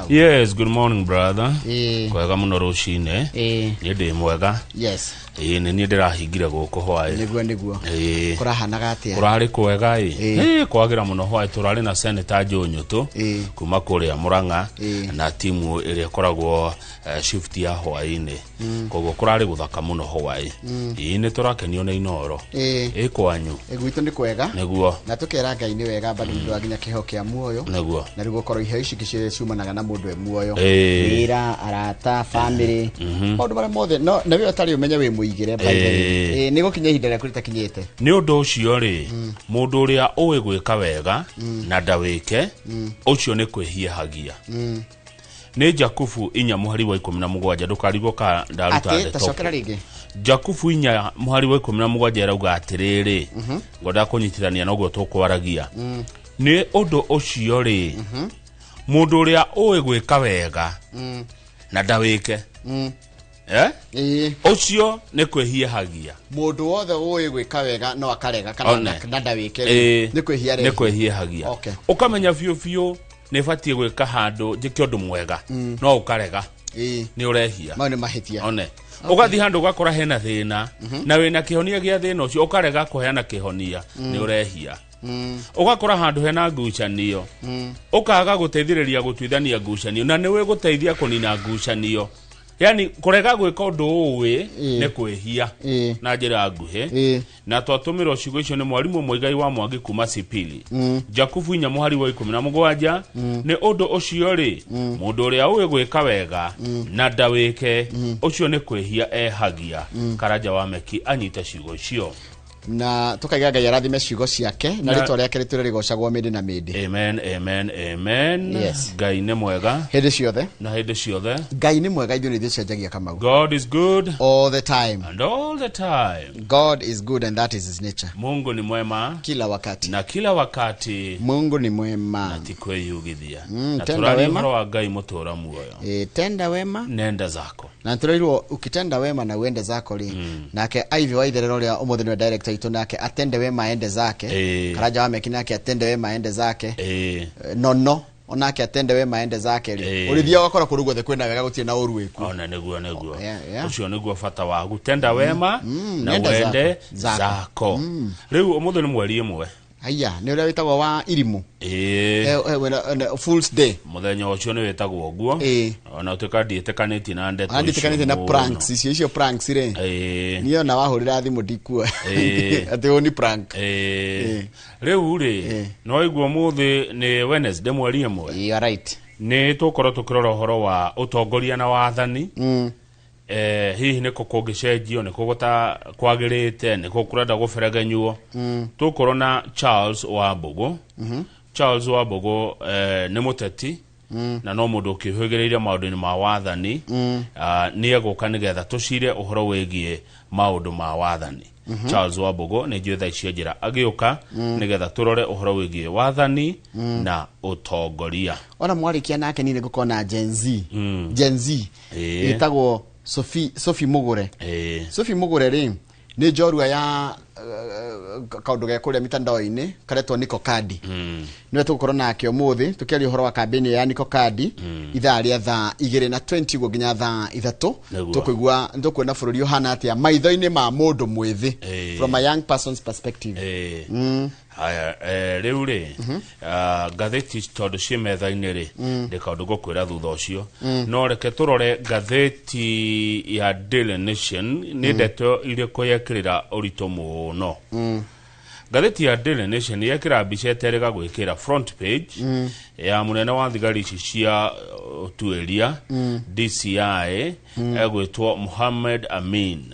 Yes, good morning brother. Kwega muno rucine. Ni ndi mwega. Yes. Ni ndirahingire guku hwae. Niguo. Kurahanaga atia. Kurari kwega kwagira muno hwae turari na Senator Njonyutu kuma kuria Murang'a na timu iria koragwo shift ya hwae-ini. Koguo kurari guthaka muno hwae. Ni turakenio na inoro. Kwanyu. Gwitu ni kwega. Niguo. Na tukera Ngai ni wega bado nginya kiho kia muoyo. Niguo. Na rigo korwo iheo ici ciciumanaga na mundu muoyo. Wira, arata, family. Maundu mara mothe no na we atari umenya we muigire by ni gukinya ihinda rĩa kurita kinyete. Ni undu ucio ri mundu uria uwe gwika wega na ndawike ucio ni kwihiehagia. Ni Jakubu 4:17 ndukarigwo ka ndaruta ndeto. Jakubu 4:17 rauga atiriri ngoda kunyitithania noguo tukwaragia. Ni undu ucio ri mundu uria uwe gwika wega na ndawike ucio ni kwihiehagia. Mundu wothe uwe gwika wega no akarega kana ndawike ni kwihiehagia. Ukamenya fiu ni fatie gwika handu njike undu mwega no ukarega ni urehia maune mahitia ugathi handu gakora hena thina na wina kihonia gia thina ucio ukarega kuheana kihonia ni urehia. Ugakora handu hena ngucanio ukaga guteithiriria gutwithania ngucanio na niwe guteithia kunina ngucanio. Yani kurega gwika undu uwe ni kwihia na njira nguhi. Na twatumirwo ciugo icio ni mwarimu Muigai wa Mwangi kuma Sipili. Jakubu 4:17 ni undu ucio ri mundu uria uwe gwika wega na ndawike ucio ni kwihia ehagia. Karaja wa Meki anyita ciugo icio na tukaiga Ngai arathime ciugo ciake na ritwa riake riturigocagwo mindi na mindi. Amen. Yes. Ngai ni mwega hindi ciothe na hindi ciothe. Ngai ni mwega ithuĩ nĩ cenjagia Kamau. God is good all the time. And all the time. God is good and that is his nature. Mungu ni mwema kila wakati. Na kila wakati Mungu ni mwema. Na tikweyugithia. Na turari horo wa Ngai mutura muoyo. Tenda wema nenda zako. Na turairwo ukitenda wema na uende zako ri nake aivi wa itherero ria umuthi ni director itu nake atende wema ende zake. Karaja wa Meki nake atende wema ende zake. Nono onake atende wema ende zake ri urithia wakora kurugwo the kwenda wega gutie na uru wiku. Ona niguo ucio niguo fata wa gutenda wema na uende zako. Riu umuthi ni mweri imwe. Aya ni uria witagwo wa irimu. Fool's Day. Muthenya ucio ni witagwo guo. Ona utuka ndietekaniti na ndeto. Ndietekaniti na pranks icio pranks ire. Niyo na wahurira thimu ndikua. Ati oni prank. Riu ri no iguo muthi ni Wednesday mweri imwe. You are right. Ni tukoro tukirora horo wa utongoria na wathani. Hihi niko kugicenjio niko guta kwagirite niko kurenda guferegenyuo. Tukoro na Charles Wambugu. Charles Wambugu ni muteti na no mundu ukihwegereire maundu-ini ma wathani. Ni eguka nigetha tucire uhoro wegie maundu ma wathani. Charles Wambugu ni njui thaa cia njira agiuka nigetha turore uhoro wegie wathani na utongoria. Ona mwarikia nake ni ngukona Gen Z itagwo Sophie Mugure. Sophie Mugure ri ni njorua ya kaundu ga kuria mitandao-ini karetwo Niko Kadi. Niwe tugukorwo nake umuthi tukiaria uhoro wa kampeni ya Niko Kadi ithaa ria thaa 2:20 go nginya thaa 3 tukuigua ndukwenda bururi uhana atia maitho-ini ma mundu mwithi from a young person's perspective. Haya riu ri gatheti tondu cie metha-ini ri ndikaundu gukwira thutha ucio no reke turore gatheti ya Daily Nation ni ndeto iriku yekirira urito muno. Gatheti ya Daily Nation yekira mbica eterega gwikira front page ya munene wa thigari cia tueria DCI egwitwo Mohamed Amin.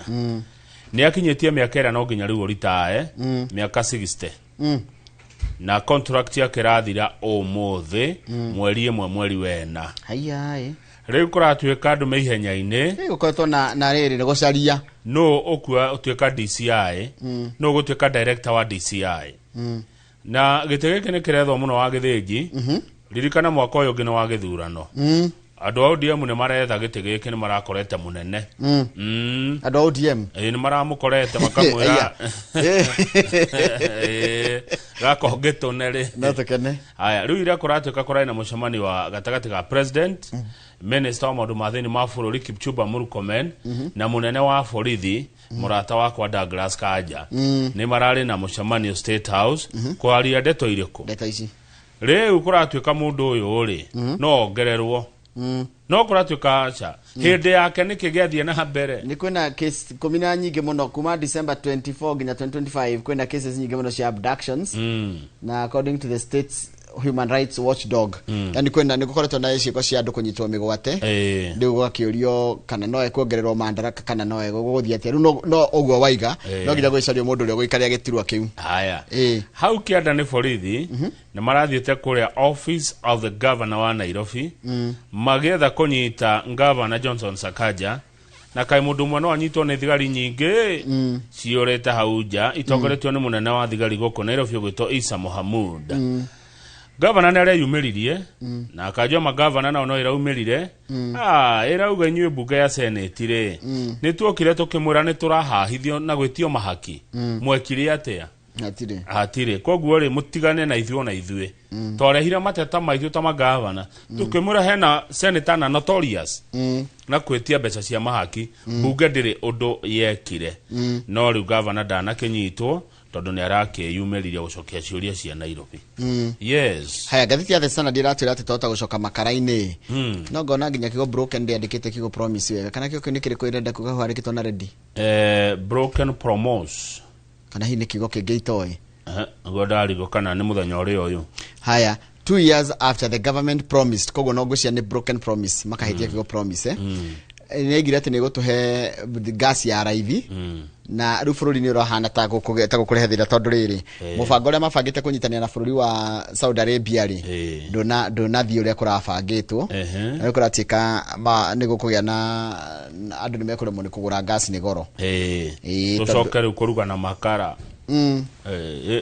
Ni akinyetie miaka era no nginya riu ritae miaka 60. Na contract yake rathira umuthi mweri imwe mweri wena. Riu kuratwika andu meihenya-ini ukoretwo na riri ni gucaria no okua utwika DCI no gutwika director wa DCI. Na gitege kene kirethwo muno wa githingi ririkana mwaka uyu ngine wa githurano Andu a ODM ne maretha gite giki ni marakorete munene. Andu a ODM ni maramukorete makamwira gako gitonere no tukene. Aya riu ira kuratuika kurai na mucemani wa gatagati ga president, minister wa maundu mathini ma bururi Kipchumba Murkomen na munene wa borithi murata wakwa Douglas Kanja ni marari na mucemanio State House kwaria ndeto iriku. Ndeto ici riu kuratuika mundu uyu ri no ongererwo no kuratuika acha hindi yake ni kigeathie na mbere. Ni kwina case komina nyingi muno kuma December 24 ginya 2025 kwina cases nyingi muno cia abductions na according to the state's human rights watchdog yani kwenda ni gukoretwo na iciiko cia andu kunyitwo migwate ndio gwakiurio kana no ekuongererwo mandaraka kana no eguguthia ati no ogwo waiga no nginya gwicario mundu uri guikaria gitirwa kiu. Haya hau kianda ni borithi na marathiete kuria office of the governor wa Nairobi magietha kunyita governor Johnson Sakaja na kai mundu mwe no anyitwo ni thigari nyingi ciorete hau nja itongoretio ni munene wa thigari guku Nairobi gwitwo Isa Mohamud. Governor nere yumiririe na akajwa magavana na ono iraumirire irauga inywe bunge ya senate ri nituokire tukimwira ni turahahithio na gwitio mahaki mwekire atia atire koguo ri mutigane na ithuo na ithue torehira mateta maithu ta magavana tukimwira hena senator na notorious na kwetia mbeca cia mahaki bunge ndiri undu yekire no riu governor dana kinyitwo tondu ni arakeyumiriria gucokia ciuria cia Nairobi. Yes. Haya gathiti ya The Standard iratwira ati tota gucoka makaraini no ngona nginya kigo broken ndi andikite kigo promise wega kana kio nikire ko irenda kuga harikitwo na ready broken promos kana hii ni kigo kingeitoi godari go kana ni muthenya uri uyu. Haya 2 years after the government promised kogo no gucia ni broken promise makahitia kigo promise negira ati ni gutuhe gas ya raithi na riu bururi ni urahana ta gukurehethira tondu riri mubango ria mabangite kunyitania na bururi wa Saudi Arabia ri ndona thio ria kurabangitwo na kuratika ni gukugia na andu ni mekuremwo ni kugura gas ni goro tucoke riu kuruga na makara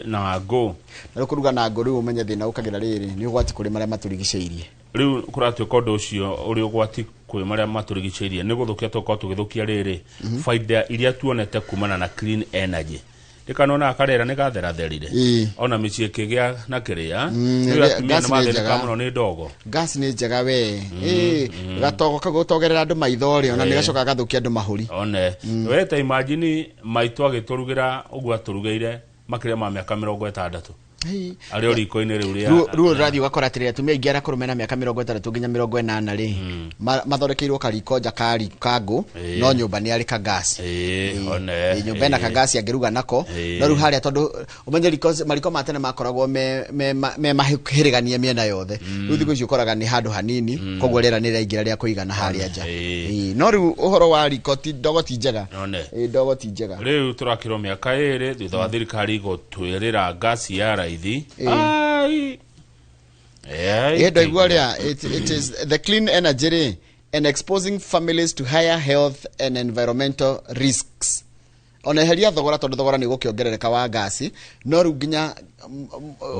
na go na kuruga na go riu umenye thina ukagira riri ni ugwati kuri maria maturigiceirie riu kuratuika undu ucio uri ugwati kwi maria maturigiceirie ni guthukia toko tugithukia riri faida iria tuonete kumana na clean energy ndikanona akarera ni gatheratherire ona micie kigia na kiria gas ni njega muno ni ndogo gas ni njega we gatogo kagutogerera andu maithori ona ni gacoka gathukia andu mahuri one we ta imagine maitwa giturugira ugwa turugeire makiria ma miaka 60 ari ori koine riu radio gakora atire tumia ingiara kurumena miaka 60 nginya 80 ri mathorekeirwo kariko nja kari kangu no nyumba ni ari ka gas one nyumba na ka gas angiruga nako no riu haria tondu umenye mariko matene makoragwo me mahirigania miena yothe riu thiku icio koraga ni handu hanini koguo rera ni raingira ria kuigana haria nja no riu uhoro wa riko ti ndogo ti njega ndogo ti njega riu turakirwo miaka 2 thutha wa thirikari gutwirira gas ya it is the clean energy and exposing families to higher health and environmental risks. Ona heria thogora tondu thogora ni gukiongerereka wa gasi no ru nginya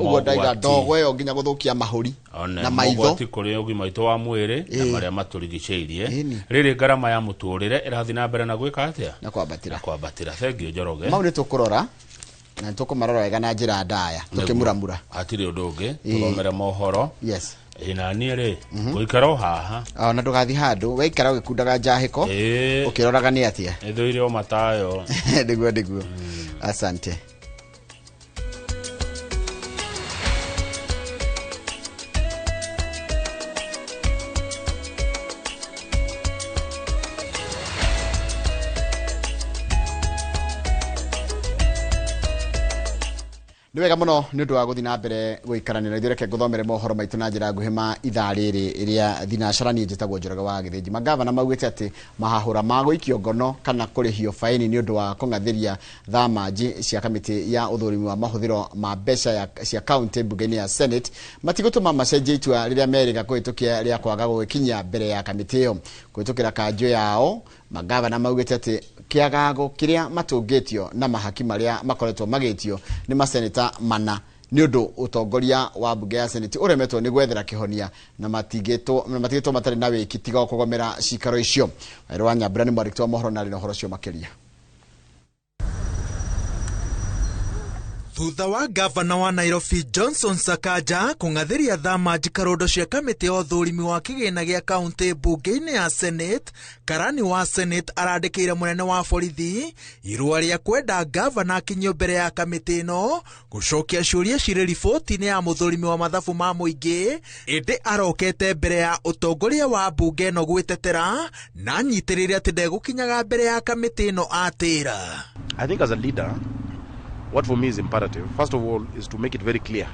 ugondaiga ndogo yo nginya guthukia mahuri na maitho ati kuri ugima itu wa mwiri na maria maturigiceirie riri garama ya muturire irathi na mbere na gwika atia na kwambatira thengio Njoroge mau ni tukurora na tukumarora wega na njira ndaya tukimuramura atiri undu ungi tuthomere mohoro yes ina ni ri guikara haha na ndugathi handu weikara ugikundaga njahiko ukiroraga ni atia ithuire o matayo ndiguo asante. Niwega muno ni undu wa guthi na mbere guikaranira ithure nguthomere mohoro maitu na njira nguhima ithaa riri iria thinacara ni njitagwo Njoroge wa Githinji. Magavana maugite ati mahahura ma guikio ngono kana kurihio faini ni undu wa kungathiria thamaji cia kamiti ya uthurimi wa mahuthiro ma mbeca cia county bunge-ini ya Senate matigutuma macenjie itua riria meriga kuhitukia ria kwaga gukinya mbere ya kamiti iyo kuhitukira kanjo yao. Magavana maugite ati kiagago kiria matungitio na mahaki maria makoretwo magitio ni maseneta mana nĩ ũndũ ũtongoria wa mbunge ya Senate ũremetwo nĩ gwethera kĩhonia na matigĩtwo matarĩ na wĩki tiga kũgomera cikaro icio. Wairũ wa Nyambura nĩ mwandĩki wa mohoro na rĩ na ũhoro ũcio makĩria. Thutha wa gavana wa Nairobi Johnson Sakaja kung'athiria thamaji karondo cia kamĩtĩ ya ũthũrimi wa kĩgĩna gĩa kaunti mbunge-inĩ ya Senate, karani wa Senate arandĩkĩire mũnene wa borithi irũa rĩa kwenda gavana akinyio mbere ya kamĩtĩ ĩno gũcokia ciũria cirĩ riboti-inĩ ya mũthũrimi wa mathabu ma mũingĩ, ĩndĩ arokete mbere ya ũtongoria wa mbunge ĩno gwĩtetera na anyitĩrĩire atĩ ndegũkinyaga mbere ya kamĩtĩ ĩno atĩra. I think as a leader, what for me is imperative, first of all, is to make it very clear,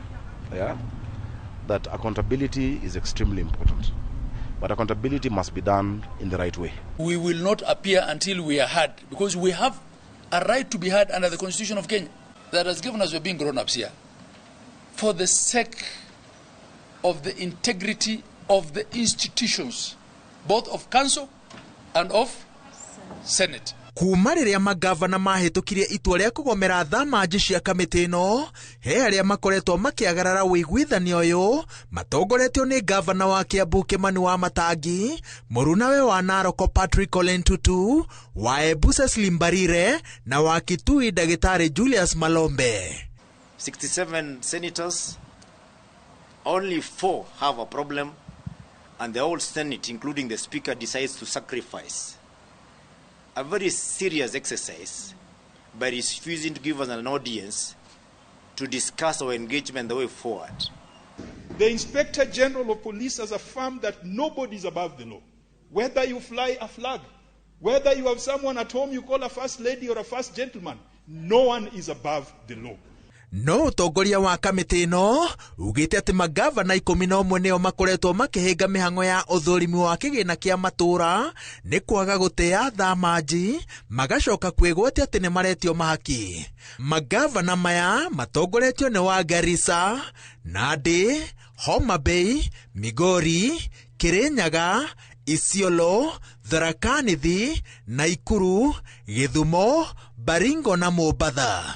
that accountability is extremely important. But accountability must be done in the right way. We will not appear until we are heard, because we have a right to be heard under the Constitution of Kenya that has given us, we're being grown-ups here, for the sake of the integrity of the institutions, both of Council and of Senate. Kuma rĩrĩa magavana mahĩtũkirie itua rĩa kũgomera thamaji cia kamĩtĩ ĩno, he arĩa makoretwo makĩagarara wĩiguithanio ũyũ matongoretio nĩ gavana wa Kiambu Kimani Wamatangi, mũrunawe wa Narok Patrick Ole Ntutu, wa Embu Cecily Mbarire na wa Kitui Ndagĩtarĩ Julius Malombe. 67 senators, only 4 have a problem, and the whole Senate, including the Speaker, decides to sacrifice a very serious exercise by refusing to give us an audience to discuss our engagement the way forward. The Inspector General of Police has affirmed that nobody is above the law. Whether you fly a flag, whether you have someone at home you call a first lady or a first gentleman, no one is above the law. No ũtongoria wa kamĩtĩ ĩno ugĩte atĩ magavana 11 nĩo makoretwo makĩhĩnga mĩhang'o ya ũthũrimi wa kĩgĩna kĩa matũra nĩ kwaga gũtĩa thamaji, magacoka kwĩgwatĩ atĩ nĩ maretio mahaki. Magavana maya matongoretio nĩ wa Garissa, Nandi, Homa Bay, Migori, Kirinyaga, Isiolo, Tharaka Nithi, Nakuru, Githumo, Baringo na Mombasa.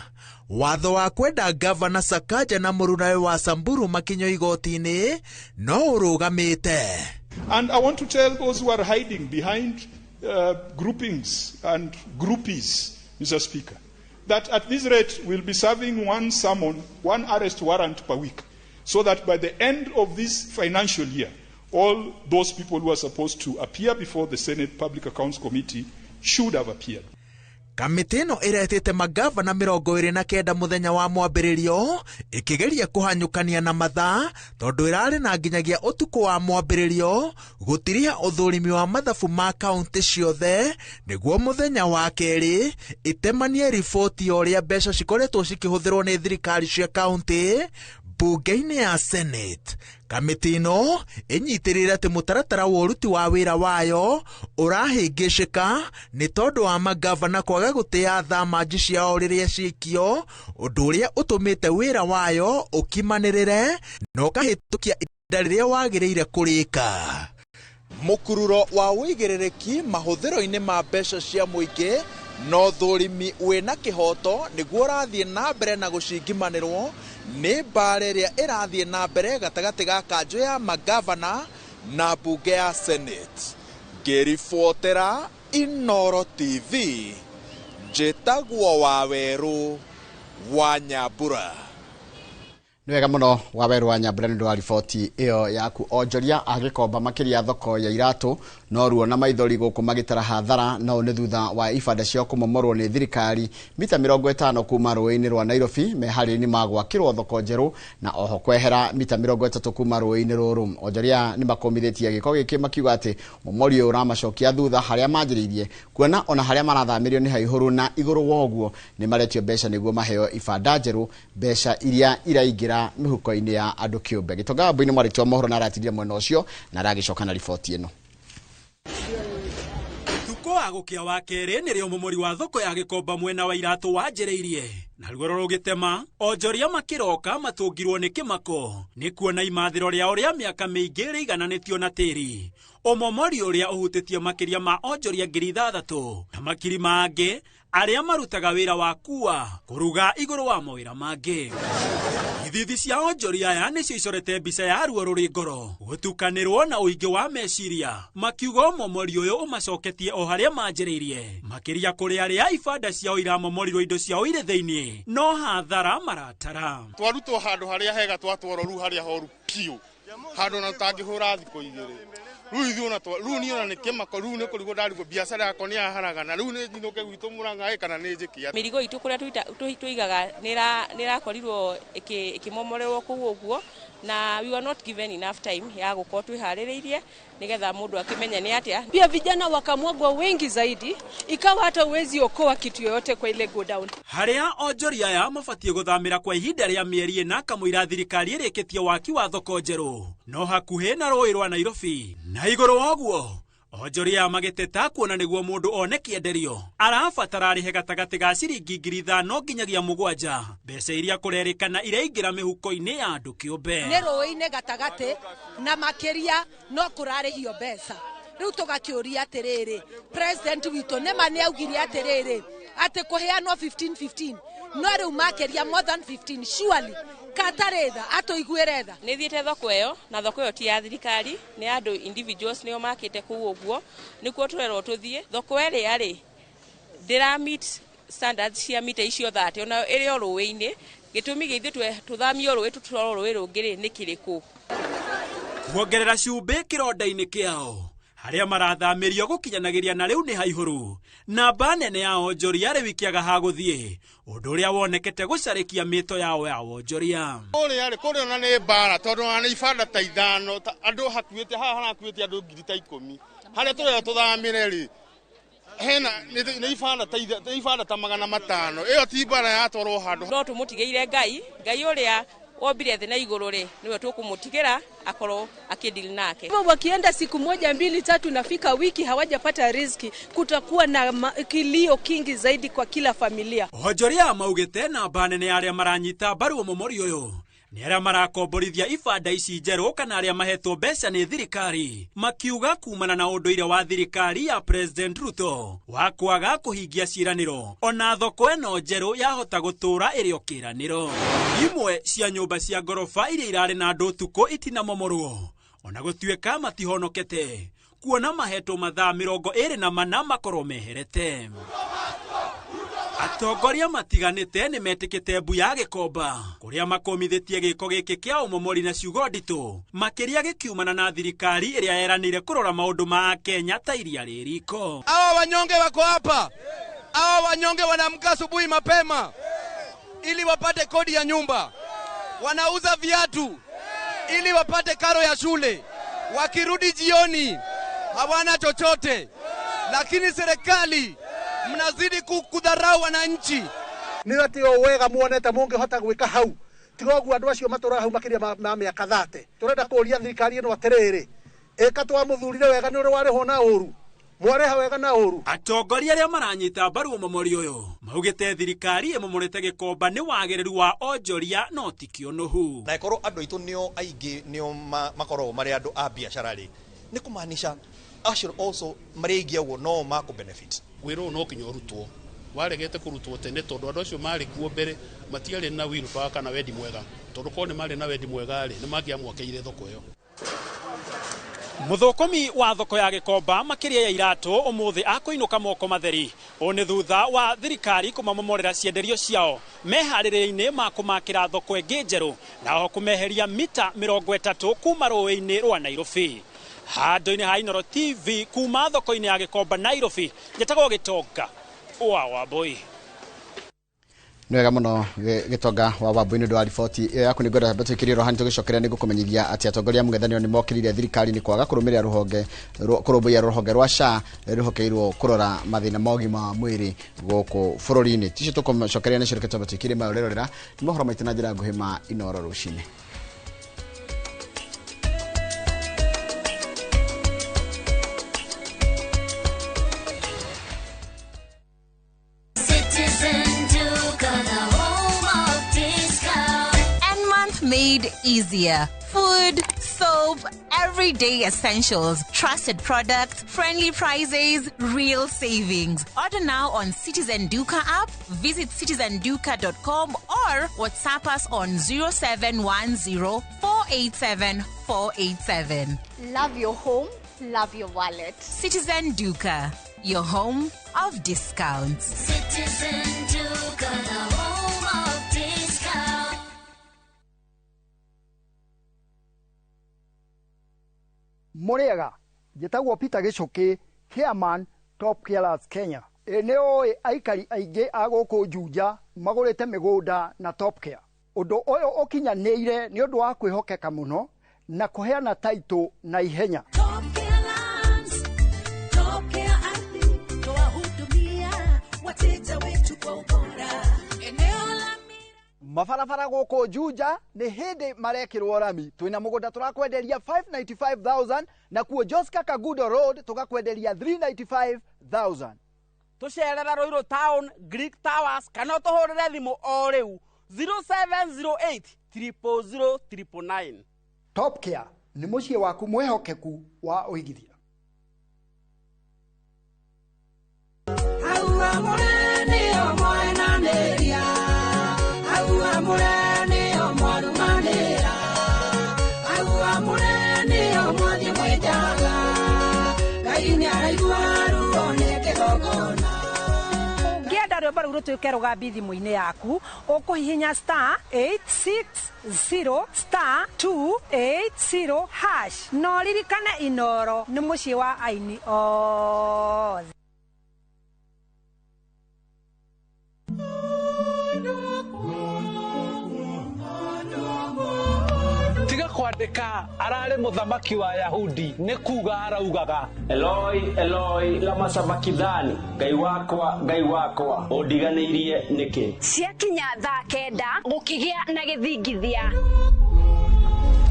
Watho wa kwenda gavana Sakaja na mũrunawe wa Samburu makinyo igoti-inĩ no ũrũgamĩte. And I want to tell those who are hiding behind groupings and groupies, Mr. Speaker, that at this rate we'll be serving one summon, one arrest warrant per week, so that by the end of this financial year, all those people who are supposed to appear before the Senate Public Accounts Committee should have appeared. Kamĩtĩ ĩno ĩretĩte magavana 29 mũthenya wa mwambĩrĩrio ĩkĩgeria kũhanyũkania na mathaa tondũ ĩrarĩ na nginyagia ũtukũ wa mwambĩrĩrio gũtiria ũthũrimi wa mathabu ma kaunti ciothe nĩguo mũthenya wa kerĩ ĩtemanie riboti ya ũrĩa mbeca cikoretwo cikĩhũthĩrwo nĩ thirikari cia kaunti mbunge-inĩ ya Senate. Kamĩtĩ ĩno ĩnyitĩrĩire atĩ mũtaratara wa ũruti wa wĩra wayo ũrahĩngĩcĩka nĩ tondũ wa magavana kwaga gũtĩa thamaji ciao rĩrĩa ciĩkio, ũndũ ũrĩa ũtũmĩte wĩra wayo ũkimanĩrĩre na ũkahĩtũkia ihinda rĩrĩa wagĩrĩire kũrĩka. Mũkururo wa wĩigĩrĩrĩki mahũthĩro-inĩ ma mbeca cia mũingĩ no thũrimi wĩna kĩhoto nĩguo ũrathiĩ na mbere na gũcingimanĩrwo nĩ mbara ĩrĩa ĩrathiĩ na mbere gatagatĩ ga kanjũ ya magavana na mbunge ya Senate. Ngĩribotera Inooro TV, njĩtagwo Wawerũ wa Nyambura. Nĩ wega mũno Wawerũ wa Nyambura nĩ ũndũ wa riboti ĩyo yaku. Onjoria agĩkomba makĩria thoko ya iratũ no ruo na maithori gũkũ magĩtara hathara no nĩ thutha wa ibanda ciao kũmomorwo nĩ thirikari mita 50 kuma rũĩ-inĩ rwa Nairobi meharĩrĩria ma gwakĩrwo thoko njerũ na oho kwehera mita 30 kuma rũĩ-inĩ rũrũ. Onjoria nĩ makomithĩtie gĩko gĩkĩ makiuga atĩ mũmori ũyũ ũramacokia thutha harĩa manjĩrĩirie kuona ona harĩa marathamirio nĩ haihũru na igũrũ wa ũguo nĩ maretio mbeca nĩguo maheo ibanda njerũ, mbeca iria iraingĩra mĩhuko-inĩ ya andũ kĩũmbe. Gĩtonga Wambui nĩ mwandĩki wa mohoro na aratirie mwena ũcio na aragĩcoka na riboti ĩno. Tuko agũkĩa wa kerĩ nĩrĩo mũmori wa thoko ya Gĩkomba mwena wa iratũ wanjĩrĩirie na ruoro rũgĩtema onjoria makĩroka matũngirwo nĩ kĩmako nĩ kuona imathĩro rĩao rĩa mĩaka mĩingĩ rĩigananĩtio na tĩri. Ũmomori ũrĩa ũhutĩtie makĩria ma onjoria 6,000 na makiri mangĩ aria marutaga wira wa kuwa kuruga iguru wa mawira mangi. Ithithi cia onjoria aya nicio icorete mbica ya ruo ruri ngoro gutukanirwo na uingi wa meciria makiuga momori uyu umacoketie o haria manjiriirie makiria kuri aria ibanda ciao iramomorirwo indo ciao ire thiini no hathara maratara twarutwo handu haria hega twatwaro ru haria horu piu handu na tangihura thiko igiri ru ithuona ru niona ni kimako ru ni kurigo ndarigo biacara yako ni aharaga na ru ni thinoke gwitu Murang'a kana ni njikia mirigo itu kuria tuigaga nirakorirwo ikimomorerwo kuu uguo na we were not given enough time ya gukorwo twihaririirie nigetha mundu akimenya ni atia. Pia vijana wakamwagwa wengi zaidi, ikawa hata uwezi okoa kitu yoyote kwa ile go down. Haria onjoria aya mabatie guthamira kwa ihinda ria mieri ina kamwira thirikari irikitie waki wa thoko njeru no hakuhi na rũĩ rwa Nairobi. Na iguru woguo onjoria magiteta kuona niguo mundu one kienderio arabatara arihe gatagati ga ciringi 5,000 nginyagia 7 mbeca iria kurerikana iraingira mihuko-ini ya andu kiumbe ni rũĩ-ini gatagati na makiria no kurarihio mbeca. Riu tugakiuria atiriri president witu nema ni augire atiriri ati kuheanwo 15 no riu makiria more than 15 surely kataretha atoiguire tha ni thiete thoko eyo na thoko eyo ti ya thirikari ni andu individuals nio makite kuu uguo nikuo turerwo tuthie thoko eri ari ndira meet standards cia mita icio 30 ona iri o rũĩ-ini gitumi githitwe tuthamio rũĩ tutwaro rũĩ rũngiri ni kiriku kuongerera cumbi kironda-ini kiao haria marathamirio gukinyanagiria na riu ni haihuru namba nene ya onjoria riwikiaga ha guthie undu uria wonekete gucarikia mito yao ya onjoria kuri ona ni bara tondu ana ibanda ta 5 andu hakuite haha harakuite andu 10,000 haria tureo tuthamire ri hena ni ibanda ta 500 iyo ti bara ya toro handu no tumutigeire ngai uria wobire thina iguru ri niwe tukumutigera akoro akidili nake. Wakienda siku 1, 2, 3 nafika wiki hawajapata riziki, kutakuwa na kilio kingi zaidi kwa kila familia. Onjoria maugite namba nene aria maranyita mbaru omomori uyu ni aria marakomborithia ibanda ici njeru kana aria mahetwo mbeca ni thirikari makiuga kumana na unduire wa thirikari ya President Ruto wa kwaga kuhingia ciraniro ona thoko eno njeru yahota gutura iri okiraniro. Imwe cia nyumba cia ngorofa iria irari na andu tuko itinamomorwo ona gutuika matihonokete kuona mahetwo mathaa 24 makorwo meherete. Atongoria matiganite ni metikite mbu ya gikomba kuria makomithitie giko giki kia umomori na ciugo nditu makiria gikiumana na thirikari iria yeranire kurora maundu ma Kenya ta iria ririko. Hawa wanyonge wako hapa, hawa wanyonge wanaamka asubuhi mapema ili wapate kodi ya nyumba, wanauza viatu ili wapate karo ya shule, wakirudi jioni hawana chochote, lakini serikali mnazidi kudharau wananchi. Niratio wega muonete mungihota gwika hau tigogu andu acio matura hau makiria ma miaka 30 turenda kuria thirikari ino atiriri eka twamuthurire wega ni uri wariho na uru mwareha wega na uru. Atongoria aria maranyita mbaru omomori uyu maugite thirikari imomorete gikomba ni wagiriru wa onjoria no tikio nuhu na ikorwo andu itu nio aingi nio makorwo mari andu a biashara ri ni kumaanisha actually also mari aingi uguo no mako benefit wiro no kinyo rutwo waregete kurutwo tene tondu andu acio mari kuo mbere matiari na wilfa kana wendi mwega tondu ko ni mari na wendi mwega ri ni magiamwokeire thoko yo. Muthukumi wa thoko ya gikomba makiria ya iratu umuthi akuinuka moko matheri oni thutha wa thirikari kumamomorera cienderio ciao mehaririine ma kumakira thoko ingi njeru na ho kumeheria mita 30 kuma rũĩ-inĩ rwa Nairobi. Handu-inĩ ha Inooro TV kuma thoko-inĩ ya gikomba Nairobi njĩtagwo Gitonga wa Wambui. Nĩ wega mũno Gitonga wa Wambui nĩ ũndũ wa riboti ĩyo yaku. Nĩ ngwenda mbetũkĩrie rohani tũgĩcokeria nĩ gũkũmenyithia atĩ atongoria a mũng'ethanĩro nĩ mokĩrĩire thirikari nĩ kwaga kũrũmbũiya rũhonge rwa SHA rũhokeirwo kũrora mathĩna ma ũgima wa mwĩrĩ gũkũ bũrũri-inĩ. Ticio tũkũcokeria nĩ cirekete mbetũkĩrie marorera nĩ mohoro maitũ na njĩra nguhĩ ma Inooro rũcinĩ. Made easier. Food, soap, everyday essentials, trusted products, friendly prices, real savings. Order now on Citizen Duka app, visit citizenduka.com or WhatsApp us on 0710 487 487. Love your home, love your wallet. Citizen Duka, your home of discounts. Citizen Duka, the home of discounts. Muriega, njĩtagwo Peter Gichuki, Chairman Top Carers Kenya. Eneo aikari aingĩ a gũkũ Juja magũrĩte mĩgũnda na Top Care. Ũndũ ũyũ ũkinyanĩire nĩ ũndũ wa kwĩhokeka mũno na kũheana taitũ na ihenya. Mabarabara gũkũ Juja nĩ hĩndĩ marekĩrwo rami. Twĩna mũgũnda tũrakwenderia 595,000 na kuo Joska Kagudo Road tũgakwenderia 395,000. Tũcerera Ruiru Town, Greek Towers, kana tũhũrĩre thimũ o rĩu 0708 000 999. Top Care nĩ mũciĩ waku mwĩhokeku wa ũigithia. Ngĩenda rwĩmbo rũu rũtuĩke rũgambi thimũ-inĩ yaku, ũkũhihinya *860*280# no ririkane Inoro nĩ mũciĩ wa aini othe. Tiga kwandĩka ararĩ mũthamaki wa Yahudi nĩ kuga araugaga Eloi Eloi lama sabakithani, Ngai wakwa ũndiganĩirie nĩkĩ. Ciakinya thaa 9 gũkĩgĩa na gĩthingithia,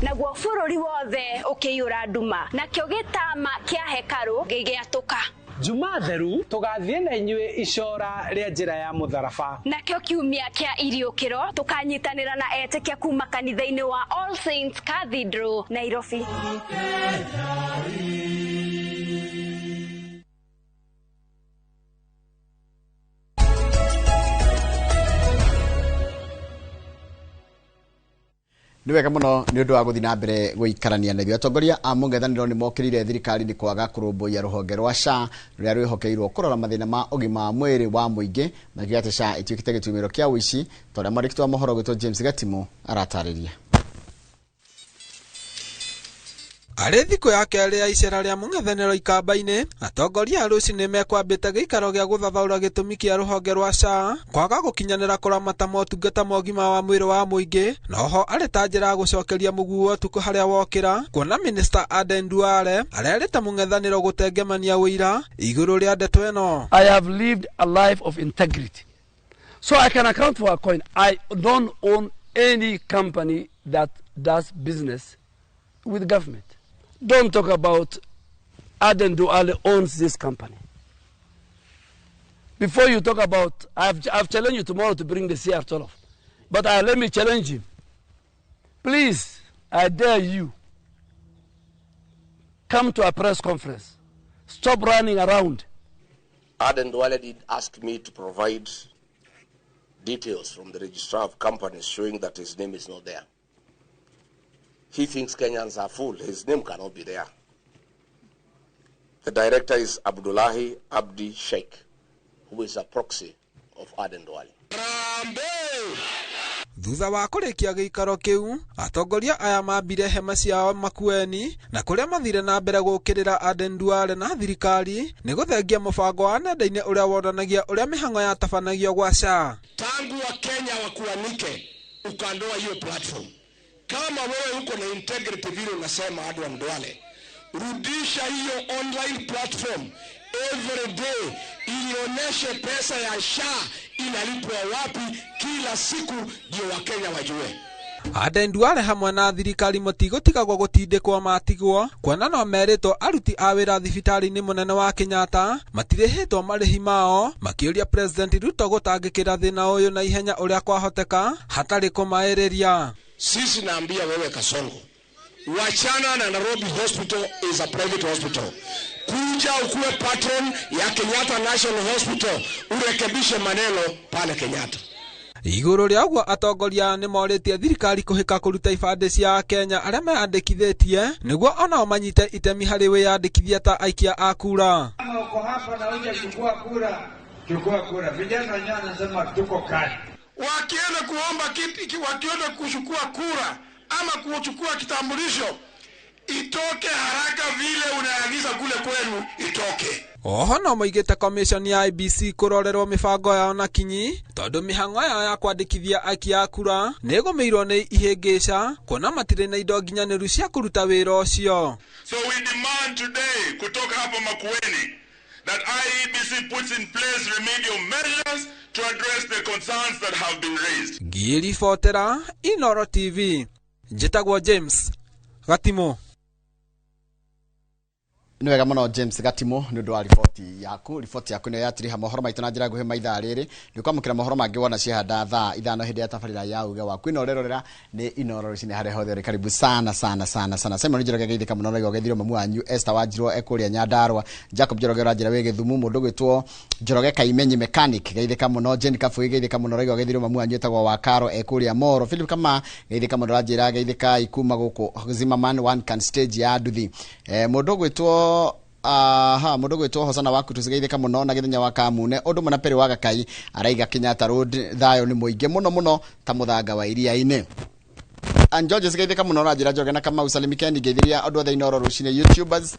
naguo bũrũri wothe ũkĩiyũra nduma, nakĩo gĩtama kĩa hekarũ gĩgĩatũka. Juma theru tugathiĩ na inyuĩ icora rĩa njĩra ya mũtharaba. Nakĩo kiumia kĩa iriũkĩro tukanyitanĩra na etĩkia kuma kanitha-inĩ wa All Saints Cathedral Nairobi. Nĩ wega mũno nĩ ũndũ wa gũthiĩ na mbere gũikarania na ithuĩ. Atongoria a mũng'ethanĩro nĩ mokĩrire thirikari nĩ kwaga kũrũmbũiya rũhonge rwa SHA rũrĩa rwĩhokeirwo kũrora mathĩna ma ũgima wa mwĩrĩ wa mũingĩ, na gĩatĩ SHA ĩtuĩkĩte gĩtumĩro kĩa ũici. Tondũ mwandĩki wa mohoro gwĩtwo James Gatimu aratarĩria. Arĩ thikũ ya kerĩ ya icera rĩa mũng'ethanĩro ikamba-inĩ, atongoria a rũci nĩ mekwambĩte gĩikaro gĩa gũthathaũra gĩtũmi kĩa rũhonge rwa SHA kwaga gũkinyanĩra kũramata motungata ma ũgima wa mwĩrĩ wa mũingĩ, na oho arĩ ta njĩra ya gũcokeria mũguo wa ũtukũ harĩa wokĩra, kuona Minister Aden Duale arerĩte mũng'ethanĩro gũtengemania ũira igũrũ rĩa ndeto ĩno. I have lived a life of integrity, so I can account for a coin. I don't own any company that does business with government. Don't talk about Aden Duale owns this company. Before you talk about, I've challenged you tomorrow to bring the CR12, but let me challenge him. Please, I dare you, come to a press conference. Stop running around. Aden Duale did ask me to provide details from the registrar of companies showing that his name is not there. He thinks Kenyans are full. His name cannot be there. The director is Abdullahi Abdi Sheikh, who is a proxy of Aden Duale. Thutha wa kũrĩkia gĩikaro kĩu, atongoria aya mambire hema ciao Makueni, na kũrĩa mathire na mbere gũkĩrĩra Aden Duale na thirikari nĩ gũthengia mũbango wa nenda-inĩ ũrĩa wonanagia ũrĩa mĩhang'o yatabanagio gwa SHA. Tangu wa Kenya wakuanike ukandoa hiyo platform. Kama wewe uko na integrity vile unasema Aden Duale, rudisha hiyo online platform every day, ilionyeshe pesa ya SHA inalipwa wapi kila siku, ndio Wakenya wajue. Aden Duale hamwe na thirikari matigũtigagwo gũtindĩkwo matigwo, kuona no merĩtwo aruti a wĩra thibitarĩ-inĩ mũnene wa Kenyatta matirĩhĩtwo marĩhi mao, makĩũria President Ruto gũtangĩkĩra thĩna ũyũ na ihenya ũrĩa kwahoteka hatarĩ kũmaĩrĩria. Sisi naambia wewe Kasongo, wachana na Nairobi Hospital is a private hospital. Kuja ukuwe patron ya Kenyatta National Hospital, urekebishe maneno pale Kenyatta. Iguru ria gwa atongoria ni moritie thirikari kuhika kuruta ibande cia Kenya aria meandikithitie niguo ona manyite itemi hari wiyandikithia ta aikia a kura. Kama uko hapa na uje chukua kura, chukua kura. Vijana wenyewe wanasema tuko kali. Wakienda kuomba kiti, wakienda kuchukua kura ama kuchukua kitambulisho, itoke haraka vile unaagiza kule kwenu itoke. Oho no moigite commission ya IBC kurorerwo mibango yao na kinyi tondu mihango yao ya kwandikithia aikia kura negomeirwo ni ihingica kuona matire na indo nginyaniru cia kuruta wira ucio. So we demand today kutoka hapa Makueni that IEBC puts in place remedial measures to address the concerns that have been raised. Giri Fotera, Inoro TV. Njitagwo James Gatimo. Ni wega muno James Gatimo ni ndo ripoti yaku ni yatiriha mohoro maitu na njira guhe maitha riri ni kwamukira mohoro mangi wona cihanda thaa ithano hindi ya tabarira ya uge waku inorerorera ni Inoro cini hare hothe karibu sana Simon Njoroge geithika muno rego gethiro mamu anyu Esther Wanjiro ekuria Nyandarua Jacob Njoroge ranjira we Githumu mundu gwitwo Njoroge Kaimenyi mechanic geithika muno Jen Kafu geithika muno rego gethiro mamu anyu etagwo Wakaro ekuria Moro Philip Kama geithika muno ranjira geithika ikuma guku Zimmerman one can stage ya Duthi mundu gwitwo mundu gwitwo Hosana waku tusigeithika muno na githenya wa Kamune undu muna pere wa Gakai araiga Kenyatta Road thayo ni muinge muno ta muthanga wa iria-ini. George sigeithika muno na njira Njoroge na Kamau Salimikendi geithiria andu othe Inoro rucine YouTubers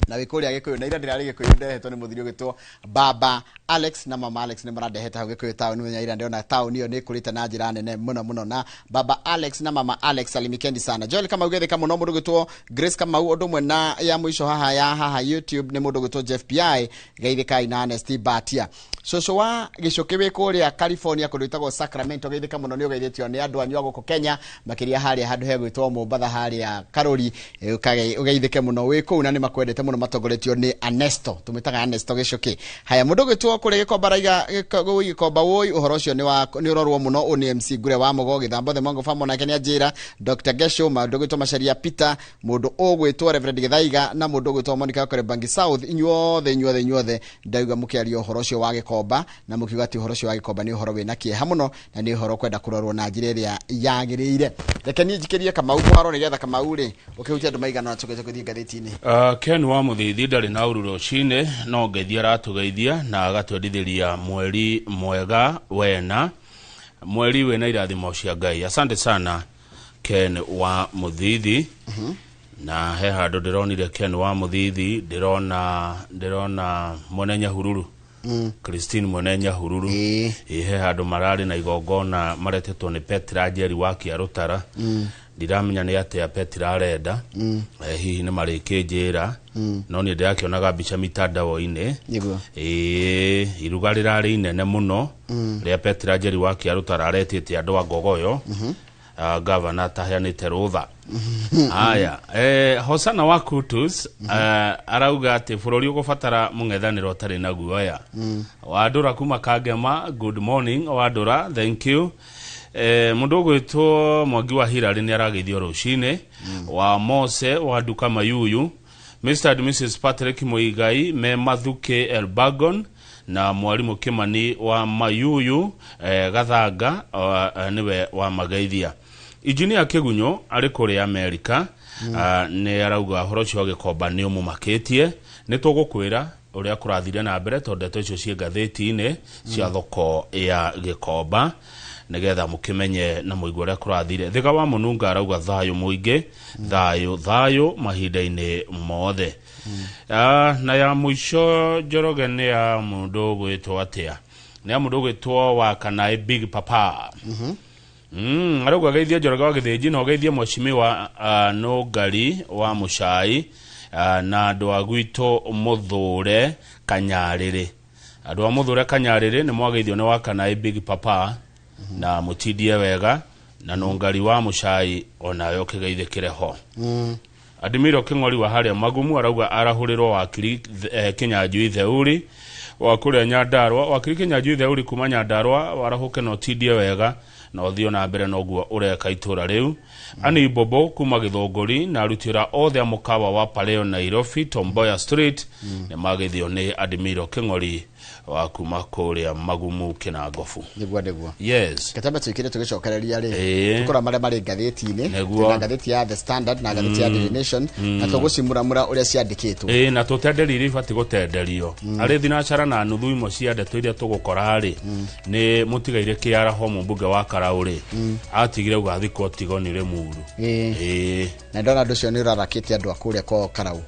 na wikuria gikuyu na ira ndirari gikuyu ndehetwo ni muthirio gitwo Baba Alex na Mama Alex ni marandeheta hau gikuyu town ni ira ndiona town iyo ni kurite na njira nene muno na Baba Alex na Mama Alex Salimikendi sana. Joel kama ugethika muno mundu gitwo Grace kama undu mwe na ya mwisho haha YouTube ni mundu gitwo Jeff PI geithika ina Honest Batia Shosho wa gicoke wikuria California kundu Sacramento geithika muno ni ugeithitio ni andu anyu guko Kenya makiria hari handu he gwitwo Mombatha hari ya Karori ugeithike muno wiku na ni makwendete muno matongoretio ni Anesto tumitaga Anesto gicoke haya mundu gwitwo kuri gikomba raiga gikomba woi uhoro ucio ni urorwo muno uni MC Gure wa Mogo githambo the Mongo Famo na Kenya Njira Dr Gesho mundu gwitwo Macharia Peter mundu ugwitwo Reverend Githaiga na mundu gwitwo Monica Kore Bangi South inyuothe ndauga mukiario uhoro ucio wa gikomba na mukiuga ati uhoro ucio wa gikomba ni uhoro wina kieha muno na ni uhoro kwenda kurorwo na njira iria yagiriire. Reke ni njikirie Kamau kwaro ni getha Kamau ri ukihutia andu maigana na tugeze kuthii gatheti-ini. Ken wa Muthithi ndari na ururo cine no ngeithia ratugeithia na agatwendithiria mweri mwega wena mweri wena irathimo cia Ngai. Asante sana Ken wa Muthithi. Na he handu ndironire Ken wa Muthithi ndirona Mwenenya Hururu Christine Mwenenya Hururu he handu marari na igongona maretetwo ni Petra Njeri wa Kiarutara ndiramenya ni atia Petra arenda hihi ni marikinjira no ni ndirakionaga mbica mitandao-ini iruga rirari inene muno ria Petra Njeri wa Kiarutara aretete andu a Ngogoyo governor taheanite rutha haya Hosana wa Kutus arauga ati bururi ugubatara mung'ethaniro tari na guoya Wadura kuma Kagema good morning Wadura thank you mundu gwitwo Mwangi wa Hirari ni arageithio rucine wa Mose wa Duka Mayuyu Mr and Mrs Patrick Muigai me Mathuke Elbagon na mwalimu Kimani wa Mayuyu Gathanga niwe wa Magaithia Engineer Kegunyo ari kuri America ni arauga horo cio gikomba ni umumakitie ni tugukwira uria kurathire na mbere tondeto icio cie gatheti-ini cia thoko ya gikomba nigetha mukimenye na muigwa uria kurathire. Thiga wa Mununga arauga thayo muingi thayo mahinda-ini mothe. Na ya mwisho Njoroge ni ya mundu gwitwo atia ni ya mundu gwitwo wa Kanai Big Papa arauga geithia Njoroge wa Githĩnji no geithia mweshimiwa Nũngari wa Muchai na andu a gwitũ Mũthure Kanyarĩrĩ. Andu a Mũthure Kanyarĩrĩ ni mwageithio ni wa Kanai Big Papa na mutidie wega na Nũngari wa Muchai onayo kigeithikire ho. Adimiro King'ori wa haria Magumu arauga arahurirwo wakiri Kinyanjui Theuri wa kuria Nyandarua wakiri Kinyanjui Theuri kuma Nyandarua warahuke no tidie wega na uthio na mbere noguo ureka itura riu ani bobo kuma Githongori na rutira othe mukawa wa Paleo Nairobi Tomboya Street ne magithio ni Admiral King'ori wa kuma kuria Magumu Kinangofu niguo yes kataba twikire tugicokereria ri tukora mari ngatheti-ini na ngatheti ya The Standard na ngatheti ya Daily Nation na tugucimura uria ciandikitwo na tutenderi ribati gutenderio ari thinacara na nuthu imo cia ndeto iria tugukora ri ni mutigaire kiara homo mbunge wa Karauri atigire ugathikwo Tigoni Limuru na ndona nducio ni rarakite andu akuria ko Karau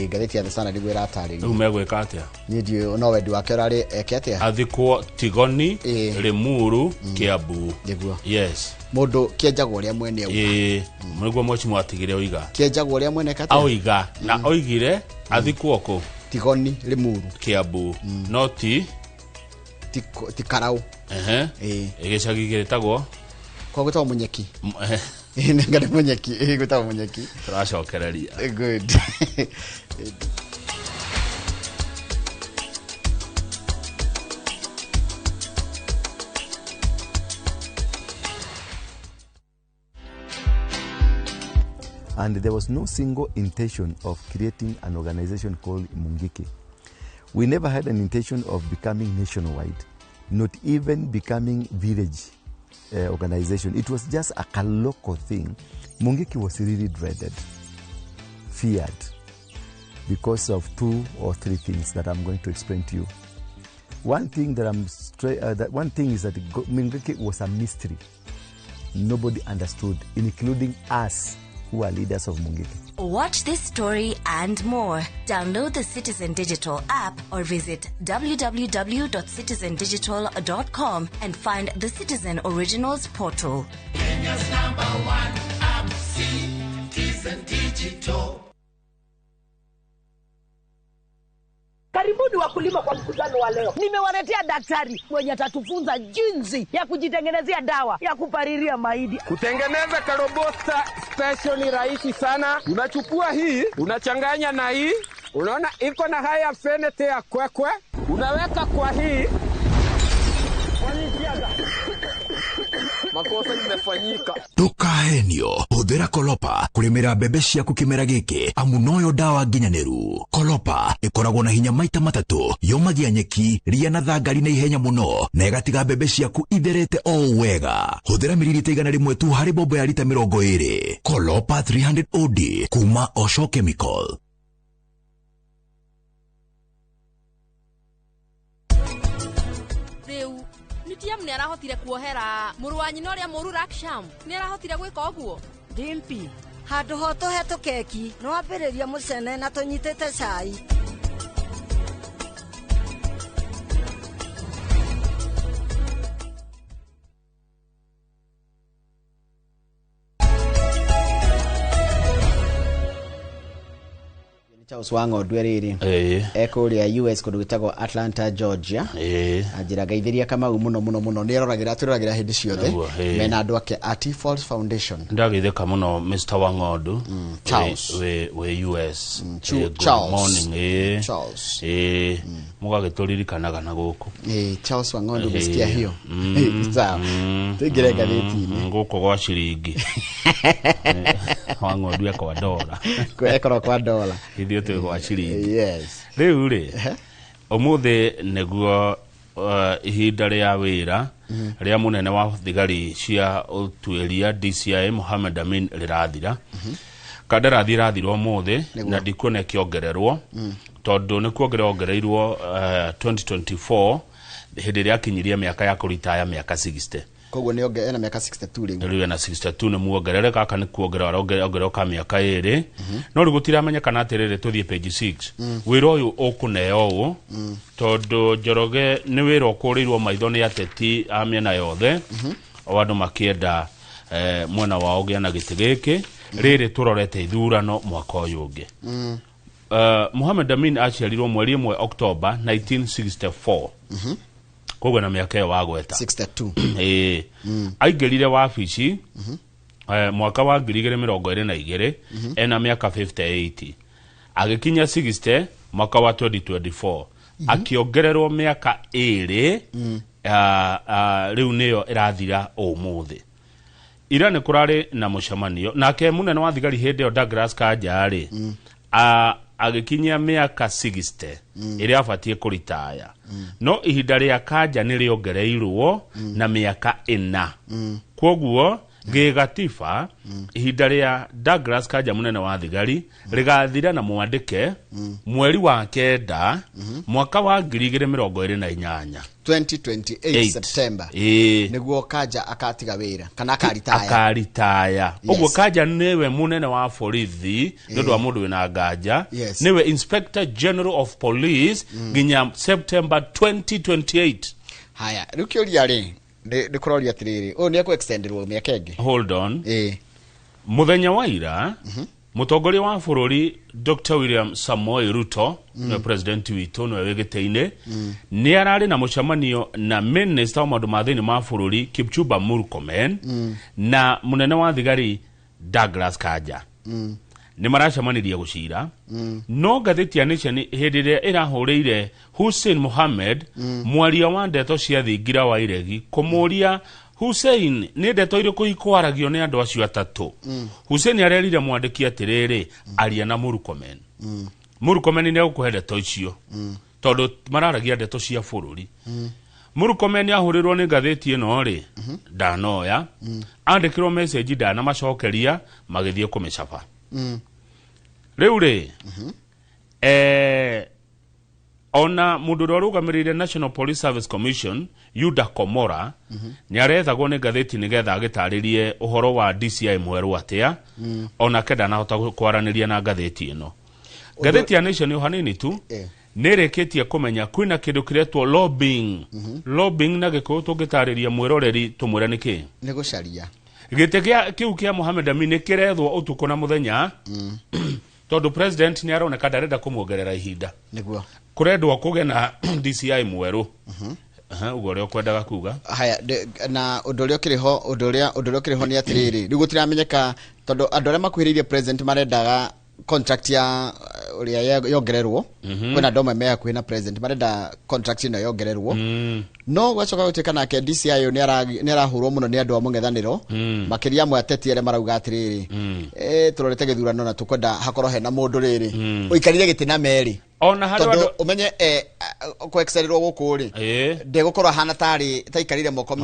ngatheti ya The Standard igwira atari ni umegwika atia ni ndio no wendi wake rari ekete athikwo Tigoni Limuru Kiambu yes mundu kienjagwo uria mwene auga muriguo mwachimu atigire oiga kienjagwo uria mwene kate oiga na oigire athikwo ko Tigoni Limuru Kiambu no ti Karau igicagi giretagwo ko gutwa munyeki ngade munyeki gutwa munyeki turacokereria good And there was no single intention of creating an organization called Mungiki. We never had an intention of becoming nationwide, not even becoming village organization. It was just a local thing. Mungiki was really dreaded, feared, because of 2 or 3 things that I'm going to explain to you. One thing is that Mungiki was a mystery. Nobody understood, including us, who are leaders of Mungiki. Watch this story and more. Download the Citizen Digital app or visit www.citizendigital.com and find the Citizen Originals portal. Kenya's #1 app, Citizen Digital. Karibuni wakulima kwa mkutano wa leo. Nimewaletea daktari mwenye atatufunza jinsi ya kujitengenezea dawa ya kupariria mahindi. Kutengeneza Karobosta special ni rahisi sana. Unachukua hii, unachanganya na hii. Unaona iko na haya fenete ya kwekwe. Unaweka kwa hii. Makosa imefanyika. Tukahenio huthira Kolopa kurimira mbembe ciaku kimera giki amu noyo dawa nginyaniru. Kolopa ikoragwo na hinya maita 3 yomagia nyeki ria na thangari na ihenya muno na igatiga mbembe ciaku itherete o wega. Huthira mililita 100 tu hari bombo ya lita 20. Kolopa 300 OD kuma Osho Chemical. Tiam ni arahotire kuohera muru wa nyina uria muru Raksham ni arahotire gwika oguo Dimpi handu ho tuhetu keki no ambiriria mucene na tunyitite cai Charles Wang'ondu eriri ekuria US kundu gitagwo Atlanta Georgia ajira gaithiria kama muno ni eroragira turiragira hindi ciothe mena andu ake at Falls Foundation ndagitheka muno Mr. Wang'ondu Charles we US Charles morning Charles mugagiturikanaga na guku Charles Wang'ondu bisikia hiyo sawa tigire gatheti-ini guku gwa ciringi Wang'ondu ekwa dola kwa dola kwa ciringi yes riu ri omuthe neguo ihinda ria wira ria munene wa thigari cia utueria DCI Mohamed Amin rirathira kadarathi rathirwo omuthe na ndikuona kiongererwo tondu ni kuongereirwo 2024 hindi ria kinyiria miaka ya kuritaya miaka 60 koguo ni ena miaka 62 riu na 62 ni muongerere kaka ni kuongerera ka miaka 2 no rigutiramenya atiriri tuthie page 6 wira uyu ukuneo u tondu Njoroge ni wira ukurirwo maitho ni ateti amiena yothe o andu makienda mwena wao gia na giti giki riri turorete ithurano mwaka uyu ungi Mohamed Amin aciarirwo mweri 1 October 1964 koguo na miaka yo wagweta 62 aingirire wabici mwaka wa 2022 ena miaka 58 agikinya 60 mwaka wa 2024 akiongererwo miaka 2 riu niyo irathira umuthi ira ni kurari na mucemanio nake munene wa thigari hindi yo Douglas Kanja ri agikinyia miaka 60 iria abatie kuritaya no ihinda ria Kanja ni riongereirwo na miaka 4 kwoguo gigatiba ihinda ria Douglas Kanja munene wa thigari rigathira na mwandike mweri wa kenda mwaka wa 2028 2028 September niguo Kanja akatiga wira kana akaritaya uguo Kanja niwe munene wa borithi ndodo wa mundu wina nganja niwe Inspector General of Police ginya September 2028 haya rukioria ri de kurori atiriri o ni ku extenderwo miaka ingi hold on muthenya wa ira mutongoria wa bururi Dr. William Samoei Ruto no president witu no wegete-ine ni arari na mucemanio na minister wa maundu ma thini ma bururi Kipchumba Murkomen na munene wa thigari Douglas Kanja ni maracemanirie gucira no ngatheti ya Nation hindire irahuriire Hussein Mohamed mwaria wa ndeto cia thingira wa iregi kumuria Hussein ni ndeto iriku ikwaragio ni andu acio atatu Hussein arerire mwandiki atiriri aria na Murkomen Murkomen ni akuhe ndeto icio tondu mararagia ndeto cia bururi Murkomen ahurirwo ni ngatheti ino ri ndanoya andikirwo message ndana macokeria magithie kumicapa riu ri ona mundu rugamirire National Police Service Commission Yuda Komora ni arethagwo ni ngatheti nigetha agitaririe uhoro wa DCI mweru atia ona kenda na hota kwaraniria na ngatheti ino ngatheti ya Nation hanini tu nireketie kumenya kwina kindu kiretwo lobbying na gikuyu tungitariria mwiroreri tumwira niki ni gucaria gite kiu kia Mohamed Amin nikirethwo utuko na muthenya tondu president ni aroneka ndarenda kumuongerera ihinda niguo kurendwa kuge na DCI mweru ugo rio kwendaga kuga haya na undurio kiriho ni atiriri rigu tiramenyeka tondu andu aria makuhiririe president marendaga contract ya uria yongererwo kwina ndoma meya kwina president marenda contract ino yongererwo no gwacoka gutika nake DCI ni arahurwo muno ni andu a mungethaniro makiria mwe ateti aria marauga atiriri turorete githurano na tukwenda hakorwo hena mundu riri uikarire gitina meri ona handu umenye ko excellerwo gukuri de gukorwa hana taikarire moko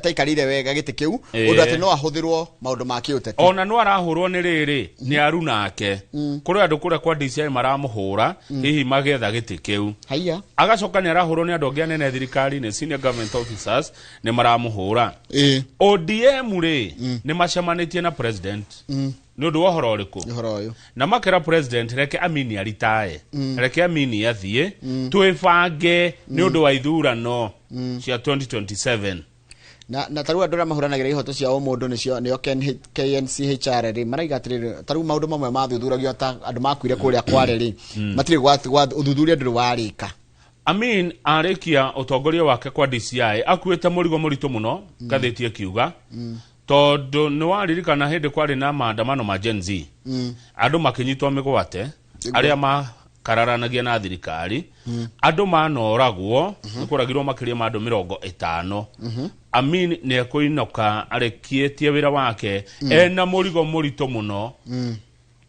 taikarire wega giti kiu undu ati no ahuthirwo maundu ma kiuteti ona no arahurwo ni riri ni aru nake kuri andu kure kwa DCI maramuhura hihi magetha giti kiu haiya agacoka ni arahurwo ni andu angi anene thirikari ni senior government officers ni maramuhura ODM ri ni macemanitie na president nundu wa horo riku na makera president reke Amini aritae reke Amini athie twibange nundu wa ithurano cia 2027 na taru andura mahuranagira ihoto cia o mundu nicio KNCHR ri maraiga atiriri taru maundu mamwe mathuthuragio ta andu makuire kuria kware ri matiri gwa uthuthuria nduru warika Amin arikia utongoria wake kwa DCI akuite murigo muritu muno gatheti akiuga tondu ni waririkana hindi kwari na maandamano ma Gen Z andu makinyitwo migwate aria makararanagia na thirikari andu manoragwo nikuragirwo makiria ma andu 50 Amin ni ekuinoka arekietie wira wake ena murigo muritu muno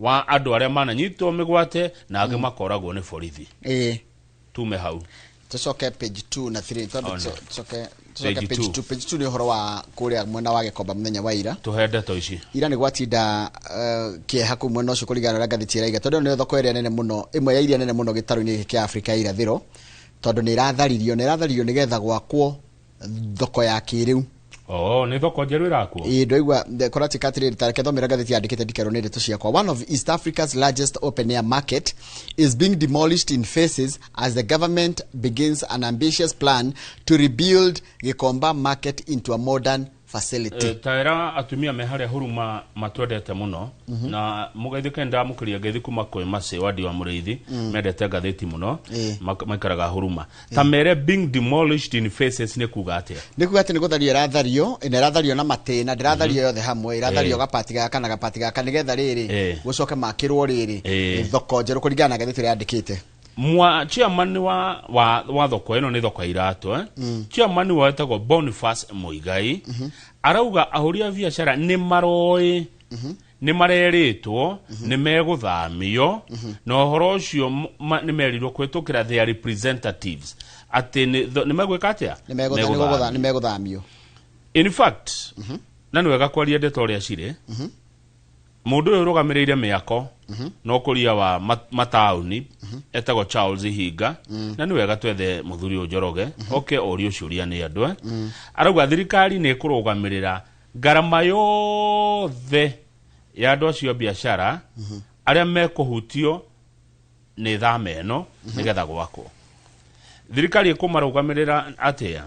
wa andu aria mananyitwo migwate na angi makoragwo ni borithi tume hau tucoke page 2 na 3 tondu tucoke page 2 ni horo wa kuria mwena wa Gikomba muthenya wa ira tuhende to ici ira ni gwatinda kieha ku mwena ucio kurigana na ngathiti iraiga tondu ni thoko iria nene muno imwe ya iria nene muno gitaru-ini kia Afrika irathiro tondu ni iratharirio nigetha gwakwo thoko ya kiriu ni thoko njeru irakwo ndoigwa korati katiri tareke thomera gatheti yandikite ndikero ni ndeto ciakwa one of East Africa's largest open air market is being demolished in phases as the government begins an ambitious plan to rebuild Gikomba market into a modern facility. Taira atumia meharia huruma matwendete muno na mugaithike ndamukiria ngethi kuma kwe mase wadi wa muriithi mendete gatheti muno maikaraga huruma tamere being demolished in phases ne kuga atia ni kuga ati ni guthario irathario na matena ndirathario yothe hamwe irathario gapati gaka na gapati gaka nigetha riri gucoke makirwo riri thoko njeru kuringana na gatheti yandikite chairman wa thoko ino ni thoko irato chairman wa etagwo Boniface Muigai arauga ahuria biashara ni maroi ni mareritwo ni meguthamio no horo ucio ni merirwo kwetukira their representatives ati ni megwika atia ni meguthamio. In fact na niwega kwaria ndeto ria cire mundu uyu rugamirire miako no kuria wa matauni etagwo Charles Higa na niwega twethe muthuri Njoroge oke ori ucuria ni andu arauga thirikari ni kurugamirira garama yothe ya andu acio biashara aria mekuhutio ni thama eno nigetha gwakwo. Thirikari ikumarugamirira atia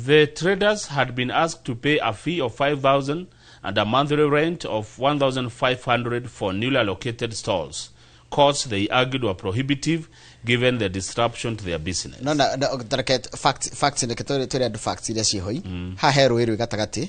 the traders had been asked to pay a fee of 5,000 and a monthly rent of 1,500 for newly allocated stalls. Costs they argued were prohibitive given the disruption to their business. No, facts in the category facts ile cihoi ha hero iru gatagati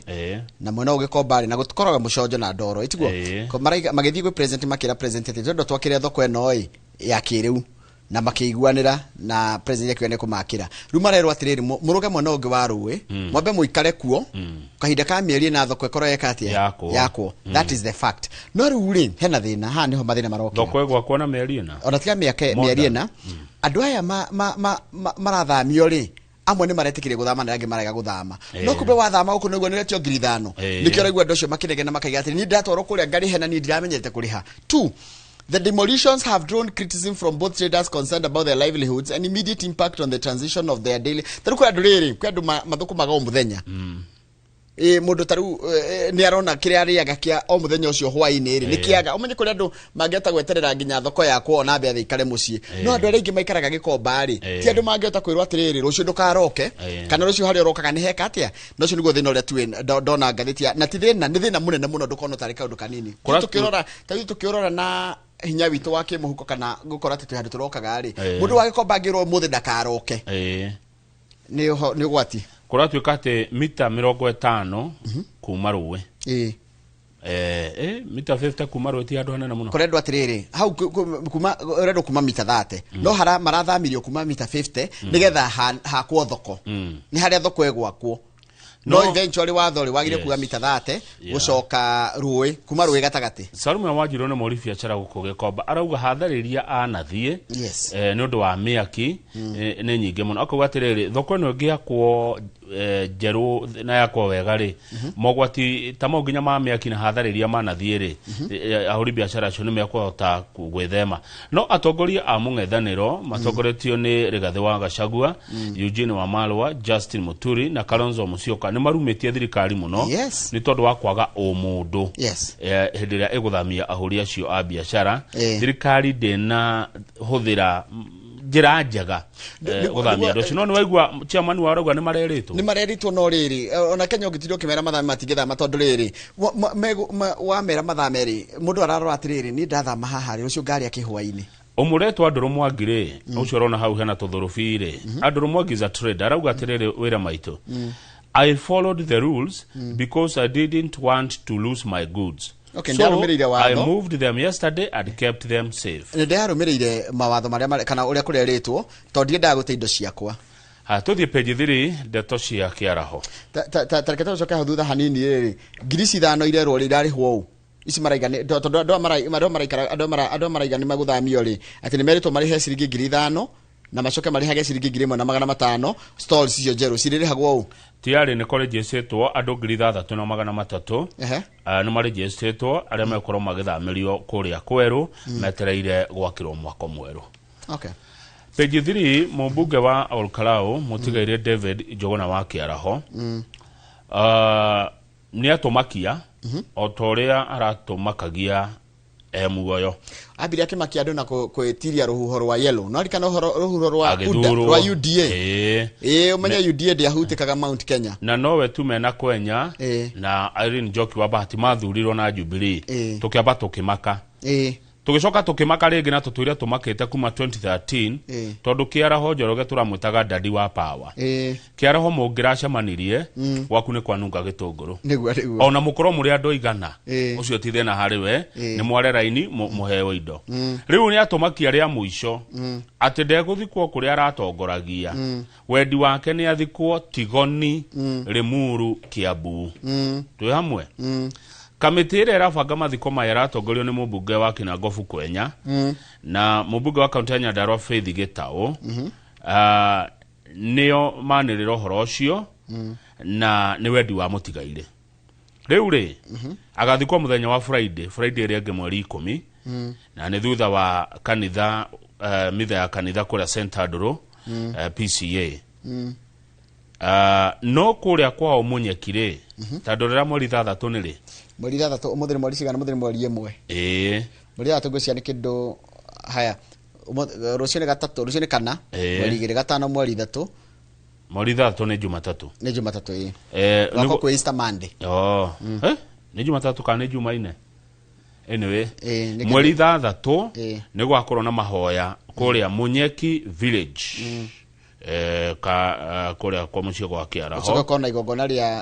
na mwena ugikomba na gutukoroga mucojo na ndoro itiguo ko magithii gwe president makira representative ndo twakire thoko eno ya kiriu na makiguanira na president yakione kumakira ruma rero atiriri muruge mwana ungi wa ruwe mwambe muikare kuo kahinda ka mieri na thoko ekoro yekatia yako that is the fact no ruri hena thina ha niho mathina maroka thoko egwa kuona mieri na ona tiga mieri na andu aya marathamio ri amwe ni maretikire guthama na angi marega guthama no kumbe wathama guku niguo niretio 5,000 nikio raigua andu acio makirege na makaiga ati ni ndatwaro kuria ngari hena ni ndiramenyete kuriha 2. The demolitions have drawn criticism from both traders concerned about their livelihoods and immediate impact on the transition of their daily. Taruko aduriri, kwa ndu mathuku maga omuthenya. Mundu taru ni arona kiria ariaga kia omuthenya ucio hwaini ri nikiaga umenye kuri andu mangiota gweterera nginya thoko ya kuona mbe athikare mucii no andu aringi maikaraga gikomba ri ti andu mangiota kwirwa atiriri rucio ndukaroke kana rucio hari orokaga ni heka atia no cio niguo thina uria tu ndona ngathiti na ti thina ni thina munene muno ndukona tari kaundu kanini tukirora na hinya witu wake muhuko kana gukora ati handu turokaga ri mundu wage komba ngiro muthi ndakaroke ni gwati kuratuika ati mita 50 kuma ruwe mita 50 kuma ruwe ti andu hanene muno kurendwa atiriri hau kuma redo kuma mita 30 no hara marathamirio kuma mita 50 nigetha ha kwa thoko ni haria thoko egwakwo no eventually wathori wagire kuga mita 30 gucoka ruwe kuma ruwe gatagati Sarume Wanjiru ne muri biashara gukuge komba arauga hathariria anathie ni undu wa miaki ni nyinge muno akauga atiriri thoko no ngiakwo jeru na yakwo wega ri mogwati tamo nginya ma miaki na hathariria manathie ri ahuri biashara cio ni mekwota gwithema no atongoria a mung'ethaniro matongoretio ni Rigathi wa Gachagua Eugene Wamalwa Justin Muturi na Kalonzo Musyoka ni marumetie thirikari muno ni tondu wa kwaga umundu hindi ria iguthamia ahuri acio a biashara thirikari ndena huthira njira njega guthamia ndo no ni waigua chairman wa rauga ni mareritwo no riri ona Kenya ugitirio kimera mathame matigethama tondu riri wa mera mathame ri mundu ararora atiriri ni ndathama haha ri ucio ngari akihwaini umuretwa Anduru Mwangi ucio rona hau hena tuthurufi ri Anduru Mwangi is a trader arauga atiriri wira maitu I followed the rules because I didn't want to lose my goods. Okay, so I moved them yesterday and kept them safe. Ndarumirire mawatho maria kana uria kureretwo tondu ndaguta indo ciakwa. Tuthie page 3 ndeto cia kiaraho. Tareketa coka thutha hanini riri. Ngirisi thano irerwo rirarihwo u. Ici maraigani tondu ando maraigani maguthamio ri ati ni meritwo marihe ciringi 5,000 na macoke marihage ciringi 1,500 stalls icio jeru ciririhagwo u. Tiari ni registrtwo andu 3,300 ni maregistrtwo aria mekorwo magithamirio kuria kweru metereire gwakirwo mwako mweru. Okay. Page 3 mubunge wa Olkalau mutigaire David Njuguna wa Kiaraho ni atumakia otoria aratumakagia muoyo abiri akimakia andu na kwetiria ruhuho rwa yellow no rikana ruhuho rwa UDA umenya UDA ndi ahutikaga Mount Kenya na nowe tumena kwenya na Irene Njoki wa Bahati mathurirwo na Jubilee tukiamba tukimaka tugicoka tukimaka ringi na tutuire tumakite kuma 2013 tondu Kiaraho Njoroge turamwitaga dadi wa power Kiaraho mungiracemanirie waku ni kwanunga gitunguru ona mukoro muri andu igana ucio ti thina hari we ni mware raini muheo indo riu ni atumakia ria muico ati ndeguthikwo kuria aratongoragia wendi wake ni athikwo Tigoni Limuru Kiambu twi hamwe kamiti ira irabanga mathiko maya iratongorio ni mubunge wa Kinangofu Kwenya na mubunge wa kaunti ya Nyandarua Faith Gitau nio manirira uhoro ucio na ni wendi wa mutigaire riu ri agathikwo muthenya wa Friday ria nge mweri 10 na ni thutha wa kanitha mitha ya kanitha kuria St Andrew PCA no kuria kwao Munyekire tondu rira mweri 3 ni ri mweri 3 umuthiri mweri cigana muthiri mweri 1 mweri 3 ngwiciria ni kindu haya rucio ni 3 rucio ni 4 mweri 2 5 mweri 3 mweri 3 ni Jumatatu wako kwa Easter Monday ni Jumatatu kana ni Jumaine anyway mweri 3 ni gwakorwo na mahoya kuria Munyeki village kuria kwa mucio gwa Kiaraho ucoka kona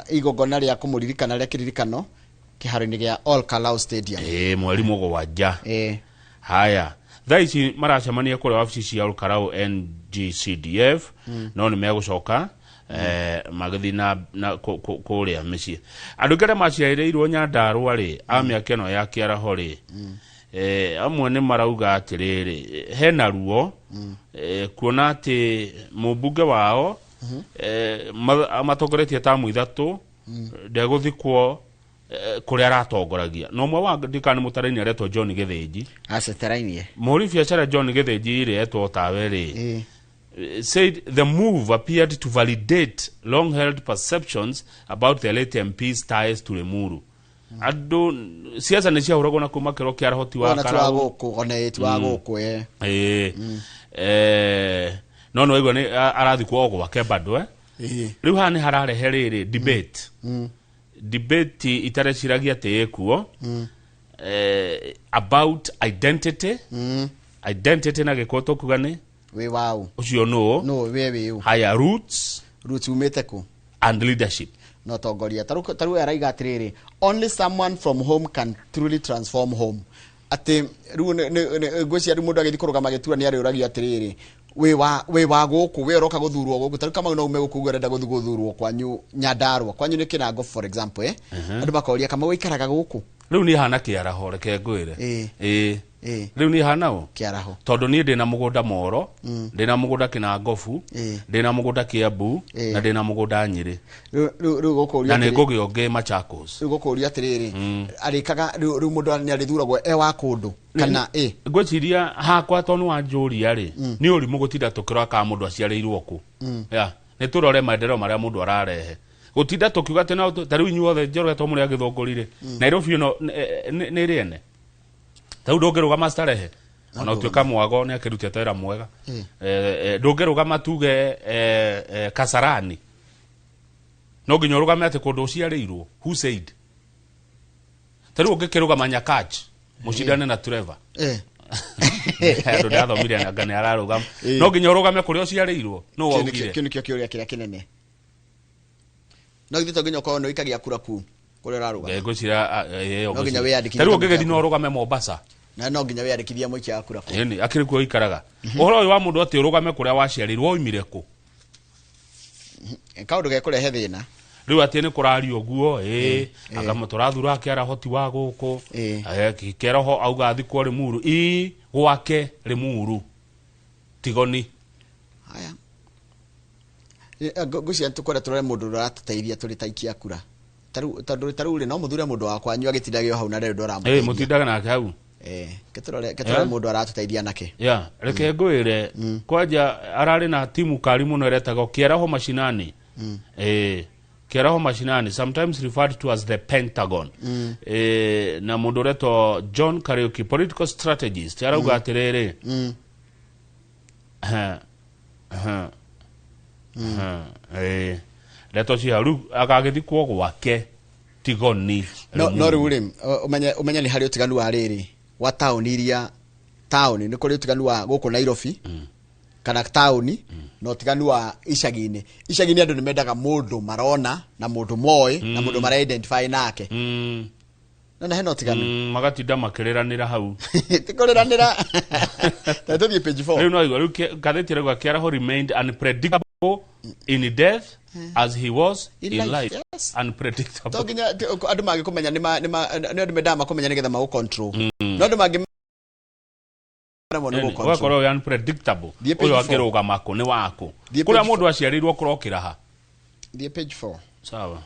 igongona ria kumuririkana ria kiririkano kiharo-ini gia All Kalau Stadium mweri 7 haya thaici maracemania kuria wabici ya All Kalau NGCDF no ni megucoka magathi na kuria micii andu kere maciaireirwo Nyandarua ri amiaka ino ya Kiaraho ri amwe ni marauga atiriri hena ruo kuona ati mubunge wao amatongoretie tamu 3 ndeguthikwo kuria aratongoragia no mwe wa ndikani mutaraini aretwo John Githinji aceterainie muri biacara John Githinji ire etwo tawe ri said the move appeared to validate long held perceptions about the late MP's ties to Limuru adu siasa ni cia uragona kuma kero Kiaraho ti wa Karau no igwa ni arathikwo ogwa ke bado riu hani hararehe riri debate itareciragia tekuo about identity na gikoto kugane we wao ucio no we higher roots umete ku and leadership no tongoria taru araiga atiriri only someone from home can truly transform home ati ru ngweci mundu agithikuruga magitura ni ari uragia atiriri we wa guku we roka guthurwo guku taru kama no ume guku urenda guthurwo kwanyu Nyandarua kwanyu ni Kinango for example andu bakoria kama we ikaraga guku riu ni hana Kiaraho reke ngwire riu ni hanao Kiaraho tondu ni ndina mugunda Moro ndina mugunda Kinangofu ndina mugunda Kiambu na ndina mugunda Nyeri riu gukuria na ngugionge Machakos riu gukuria atiriri arikaga riu mundu ni arithuragwo wa kundu kana ngweciria hakwa tonu wa njuria ri ni uri mugutinda tukira ka mundu aciareirwo ku ni turore maendeleo maria mundu ararehe gutinda tukiuga ati na tariu inyuothe Njoroge to muri agithongorire Nairobi no ni riene tau ndongeruga mastarehe ona utuika mwago ni akirutia tera mwega ndongeruga matuge Kasarani no nginya rugame ati kundu uciareirwo who said tariu ngikiruga Manyakach mucidane na Trevor ndo ndathomire na ngane ararugama no nginya rugame kuria uciareirwo no waugire kinikio kiuria kiria kinene no githito nginya ko no ikagia kura ku kuria raruga ngwicira no nginya wiyandikithia tariu ngigethi no rugame Mombasa na no nginya wiyandikithia muikia kura ku ni akiri ku ikaraga uhoro uyu wa mundu ati rugame kuria waciarirwo oimire ku kaundu ge kurehe thina riu ati ni kurario guo akamuturathura Kiaraho ti wa guku Kiaraho auga athikwo Limuru gwake Limuru Tigoni haya gucia tukore turore mundu uratateithia turi taikia kura taru ri no muthure mundu wakwa anyu agitindagio hau na rero ndoramu mutindaga nake hau keturore mundu aratuteithia nake reke ngwire kwanja arari na timu kari muno eretago Kiaraho Mashinani Kiaraho Mashinani sometimes referred to as the Pentagon na mundu reto John Kariuki political strategist arauga atiriri leto cia ru agagithikwo gwake Tigoni no riu ri umenya ni hari utiganu wa riri wa town iria town ni kuri utiganu wa guku Nairobi kana town no utiganu wa icagi-ini andu nimendaga mundu marona na mundu moy na mundu mara identify nake na heno utiganu magatinda makiriranira hau tikuriranira tato bi page 4 no igo gatheti rego akiara ho remained unpredictable in death as he was in life. Yes. Unpredictable. Toginya andu magi kumenya ni andu medama kumenya nigetha ma control no andu magi wakoro unpredictable uyo akiruga mako ni wako kuria mundu aciarirwo kurokira ha the page 4 sawa.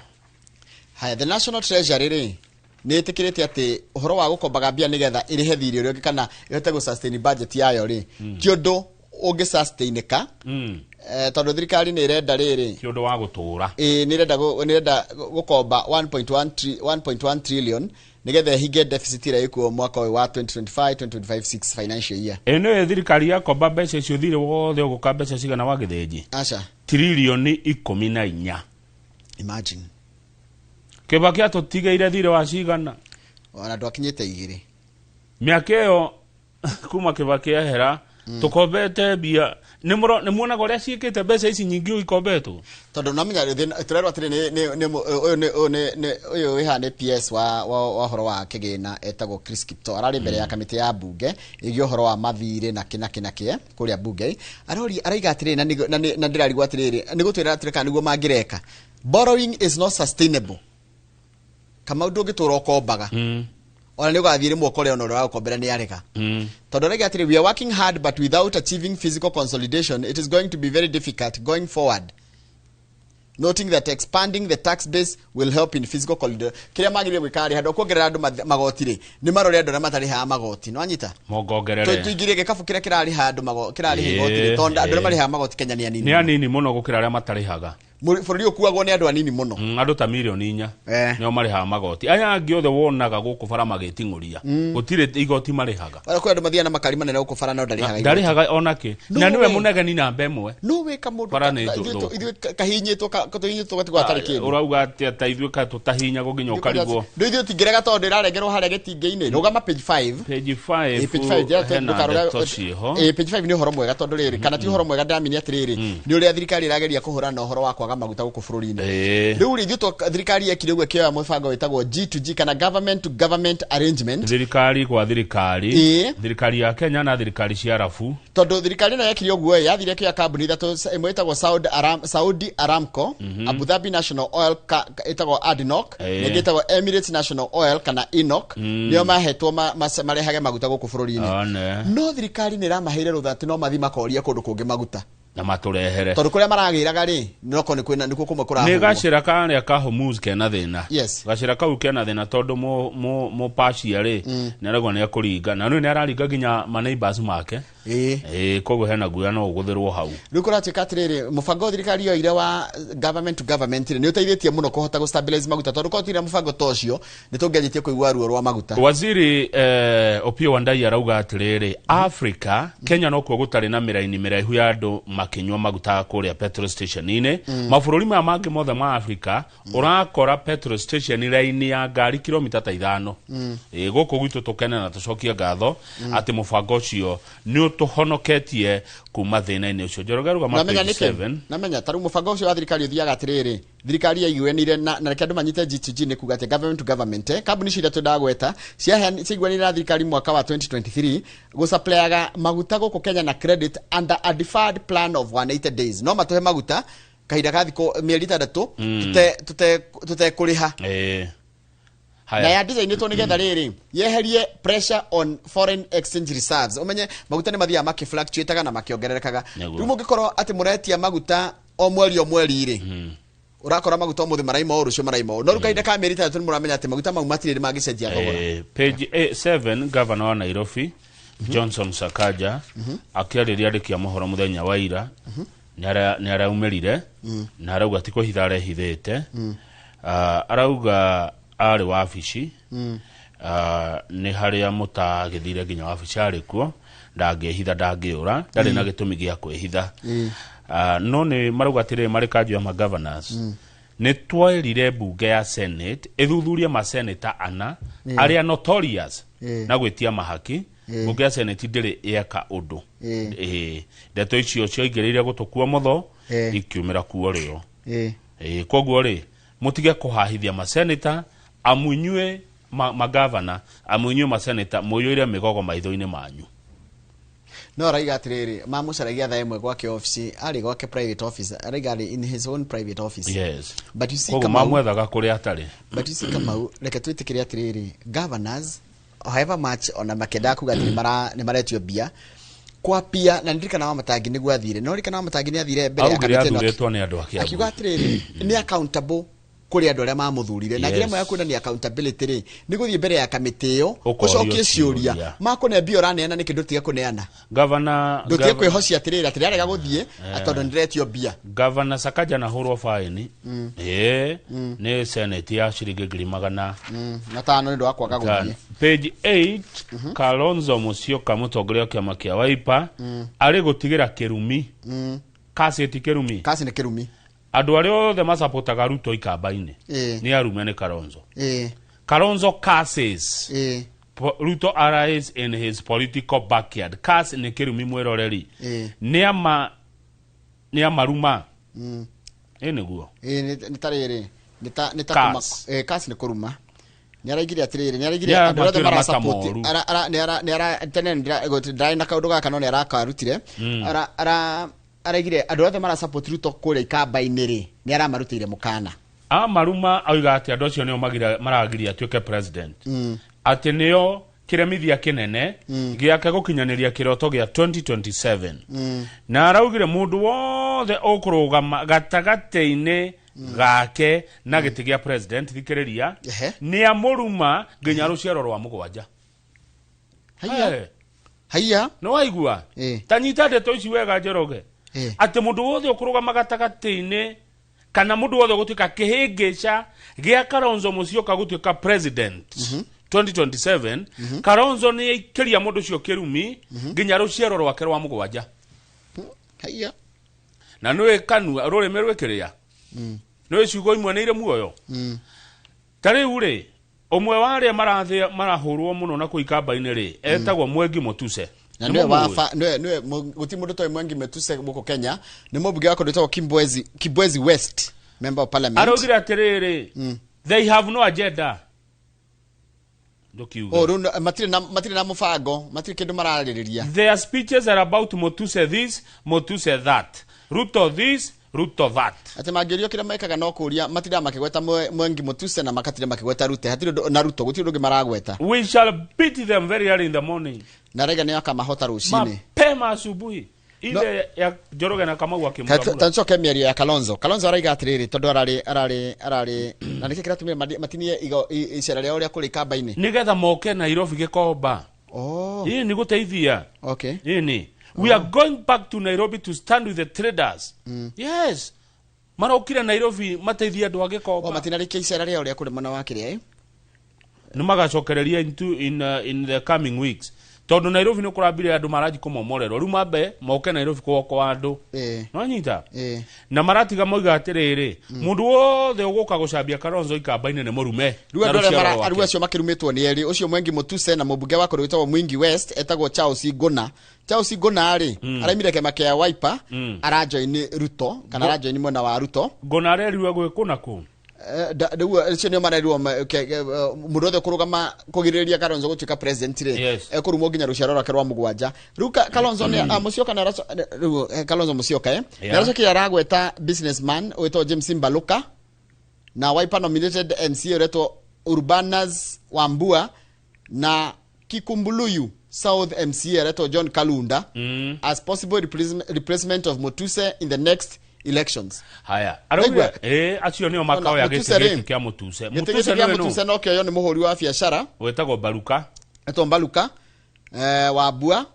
Haya, the National Treasury ni itikirite ati uhoro wa gukombaga mbia nigetha irihe thiri urio kana ihote gu sustain budget yayo ri ti undu ungi sustainika tondu thirikari ni irenda riri ti undu wa gutura ni irenda gukomba 1.1 trillion nigetha hinge deficit ira ikuo mwaka wa 2025-2026 financial year. Eno thirikari ya komba mbeca icio thire wothe uguka mbeca cigana wa githenji acha trilioni 14. Imagine Kibaki atutigeire thire wa cigana wana twakinyite 2 miaka iyo kuma Kibaki ahera tukombete bia ni muona goria ciikite mbeca ici nyingi uikombetwo tondu namenya turerwa atiri ni uyu wihane PS wa horo wa kigina etagwo Chris Kipto arari mbere ya kamiti ya bunge igio horo wa mathire na kinakie kuria bunge araiga atiri na ndirarigwa atiri ni gutwira atiri kana niguo mangireka borrowing is not sustainable kama undu ngitura ukombaga ona ni ugathire mwoko rio no rakombera ni areka tondu rege atiri we are working hard but without achieving physical consolidation it is going to be very difficult going forward, noting that expanding the tax base will help in physical consolidation. Kiria magire gwikari hado kuongerera andu magoti ri ni marore andu matari ha magoti no anyita mongongerere tuingire gikabu kiria kirari ha andu kirari higoti tondu andu mari ha magoti Kenya ni anini ni anini muno gukira aria matari haga bururi ukuagwo ni andu anini muno andu ta milioni 4 nio mari ha magoti aya angi othe wonaga guku bara magitinguria gutire igoti mari haga bara kwa andu mathia na makari manene guku bara no ndari haga onake na niwe munegani na mbemwe no weka mundu bara ni ithu kahinyitwo katuhinyitwo gatigwa tari kindu urauga ati ithu katahinya guginya ukarigwo ndu ithu tingirega tondu irarengerwo haria gitinge-ini rugama page 5 page 5 page 5 ni horo mwega tondu riri kana ti horo mwega ndamini atiriri ni uria thirikari irageria kuhura na horo wa kwaga maguta guku bururi-ini riu rithu thirikari yekire gwe kioya mubango witagwo G2G kana government to government arrangement thirikari kwa thirikari ya Kenya na thirikari cia Arabu tondu thirikari na yekire ogwo yathire kioya kambuni ithatu imwe itagwo Saudi Aramco Abu Dhabi National Oil itagwo ADNOC ningi itagwo Emirates National Oil kana ENOC nio mahetwo marehage maguta guku bururi-ini no thirikari ni ramaheire ruthati no mathi makoria kundu kungi maguta na maturehere tondu kuria maragiraga ri noko ni kwina nikuo kumwe kura ni gacira karia ka Hormuz kena thina yes gacira kau kena thina tondu mo Persia ri ni aragwa ni akuringa na ni araringa ginya ma neighbors make kogo hena guya no guthirwo hau riu kuratika atiriri mubango thirikari yo ire wa government to government ni uteithietie muno kuhota gu stabilize maguta tondu ko tira mubango tocio ni tungejitie kuigwa ruo rwa maguta waziri Opiyo Wandayi arauga atiriri Africa Kenya no kuo gutari na miraini miraihu ya andu makinywa maguta kuria petrol station ine mabururi ma mangi mothe ma Africa urakora petrol station raini ya ngari kilomita 5 guku gwitu tukene na tucokia ngatho ati mubango ucio ni tuhonoketie kuma thina-ini ucio njorogaruga ma 7 namenya taru mubango ucio wa thirikari uthiaga atiriri thirikari ya UN na reke andu manyite G2G ni kuga ati government to government kambuni cia tudagweta ciaigwanira na thirikari mwaka wa 2023 gusupply maguta guku Kenya na credit under a deferred plan of 180 days no matuhe maguta kahinda ka thiko mieri 3 tutekuriha na ya design to nigetha riri yeherie pressure on foreign exchange reserves umenye maguta ni mathia maki fluctuate na makiongererekaga riu mungikorwo ati muretia maguta o mweri ri urakora maguta muthi maraima o rucio maraima no rukaida ka mieri 3 muramenya ati maguta mau matire magicenjia thogora page 7 governor wa Nairobi Johnson Sakaja akiariria ndikia mohoro muthenya wa ira ni araumerire na arauga tiko hithare hithete arauga ari wabici ni haria mutagithire ginya wabici ari kuo ndangehitha ndangiura ndari na gitumi gia kwihitha no ni marauga atire mari kanju ya governors nĩ twairire bunge ya Senate ithuthurie maseneta ana aria notorious na gwĩtia mahaki. Bunge ya Senate ndĩrĩ yeka ũndũ. Ndeto icio cioingĩrĩire gũtũkua mũtho ikiumĩra kuo rĩo. Koguo rĩ mutige kũhahithia maseneta amunyue magavana amunyue maseneta muyũire migogo maitho-inĩ manyu. No raiga atiriri mamucaragia thaa imwe gwake office ari gwake private office araiga in his own private office. Yes. But you see kama mamwethaga kũrĩa atarĩ. But you see kama reke twĩtĩkĩre atiriri governors however much ona makenda kuga nĩ maretio bia kwa pia na ndirikana wa matangi nĩguo athire no rikana wa matangi nĩ athire mbere akametwo nĩ andũ akĩabu akiuga atiriri nĩ accountable kuri andũ arĩa mamuthurire na njĩra ya kuonania accountability rĩ nĩ gũthiĩ mbere ya kamĩtĩ ĩyo ũcokie ciũria makone mbia ũraneana nĩ kĩndũ tiga kũneana governor ndũtige kwĩhocia atirĩra atirarega gũthiĩ atondũ ndiretio mbia governor Sakaja na hurwo fine nĩ senate ya ciringi 500 na tano nĩ ndũ wakwaga gũthiĩ. Page 8 Kalonzo Musyoka mũtongoria wa kĩama kĩa Wiper arĩ gũtigĩra kĩrumi kasi ti kĩrumi kasi nĩ kĩrumi andũ arĩa othe masapotaga Ruto ikamba-inĩ nĩ arume nĩ Kalonzo. Kalonzo curses Ruto arise in his political backyard. Kasi nĩ kĩrumi mwĩroreri nĩ amaruma nĩguo nĩ tarĩrĩ nĩ ta kasi nĩ kũruma nĩ araigire atirĩrĩ nĩ araigire andũ othe mara support nĩ ara tene ndai na kaũndũ gaka no nĩ arakarutire araigire andũ othe mara support Ruto kũrĩa ikamba-inĩ rĩ nĩ aramarutĩire mũkana amaruma oiga atĩ andũ acio nĩo maragiria atuĩke president atĩ nĩo kĩremithia kĩnene gĩake gũkinyanĩria kĩroto gĩa 2027 na araugire mũndũ wothe ũkũrũgama gatagatĩ-inĩ gake na gĩtĩ gĩa president thikĩrĩria nĩ amũruma nginya rũciaro rwa mũgwanja. Haiya no waigua tanyita ndeto ici wega Njoroge atĩ mũndũ wothe ũkũrũgama gatagatĩ-inĩ kana mũndũ wothe gũtuĩka kĩhĩngĩca gĩa Kalonzo Musyoka gũtuĩka president 2027 Kalonzo nĩ aikĩria mũndũ ũcio kĩrumi nginya rũciaro rwake rwa mũgwanja. Haiya na nĩwe kanua rũrĩmĩ rwĩkĩrĩa nĩwe ciugo imwe nĩ irĩ muoyo. Ta rĩu rĩ ũmwe wa arĩa marahũrwo mũno na kũikamba-inĩ rĩ etagwo Mwengi Mutuse na nĩwe gũti mũndũ toĩ Mwengi Mutuse gũkũ Kenya nĩ mũmbunge wako ndĩtagwo Kibwezi West member of parliament. Araugire atirĩrĩ they have no agenda matire na mũbango matire kĩndũ mararĩrĩria. Their speeches are about Mutuse this Mutuse that Ruto this Ruto that. Ati mangĩrio kĩrĩa mekaga no kũria matira makĩgweta Mwengi Mutuse na makatira makĩgweta Ruto hatirĩ na Ruto gũtirĩ ũngĩ maragweta. We shall beat them very early in the morning. Na rega nĩ akamahota rũcinĩ mapema asubuhi ile ya Njoroge na Kamau akimwambia tancoke mĩario ya Kalonzo araiga atirĩrĩ tondũ ararĩ na nĩkĩ kĩratũmire matinie icera rĩao rĩa kũrĩ kamba-inĩ nĩgetha moke Nairobi gĩkomba. Hii ni gũteithia. We are going back to Nairobi to stand with the traders. Yes. Marokire Nairobi mateithia andũ a gĩkomba. Matinarĩkia icera rĩao rĩa kũrĩ mwena wa kĩrĩa nĩ magacokereria in the coming weeks. Tondũ Nairobi nĩ kũrambire andũ maraji kũmomorerwo rĩu mambe moke Nairobi kwa andũ no nyita na maratiga moiga atirĩrĩ mũndũ wothe ũgũka gũcambia Kalonzo ikamba-inĩ nĩ mũrume. Rĩu andũ arĩa acio makĩrumĩtwo nĩ erĩ ũcio Mwengi Mutuse na mũmbunge wa kũrĩa wĩtagwo Mwingi West etagwo Charles Ngũna rĩ araimire kĩama kĩa Wiper arajoini Ruto kana arajoini mwena wa Ruto. Ngũna arerirwo gwĩkũna kũ Cio nĩo marerirwo mũndũ wothe kũrũgama kũgirĩrĩria Kalonzo gũtuĩka president rĩ ekũrumwo nginya rũciaro rwake rwa mũgwanja. Rĩu Kalonzo Musyoka Kalonzo Musyoka nĩaracokire aragweta businessman wĩtagwo James Mbaluka na Wiper nominated MCA wĩtagwo Urbanas Wambua na Kikumbuluyu South MCA wĩtagwo John Kalunda as possible replacement of Mutuse in the next elections. Haya arauga acio nĩo makaoya gĩtĩ kĩa Mutuse. Mutuse no kĩoyo nĩ mũhũri wa biacara wĩtagwo Mbaluka Wambua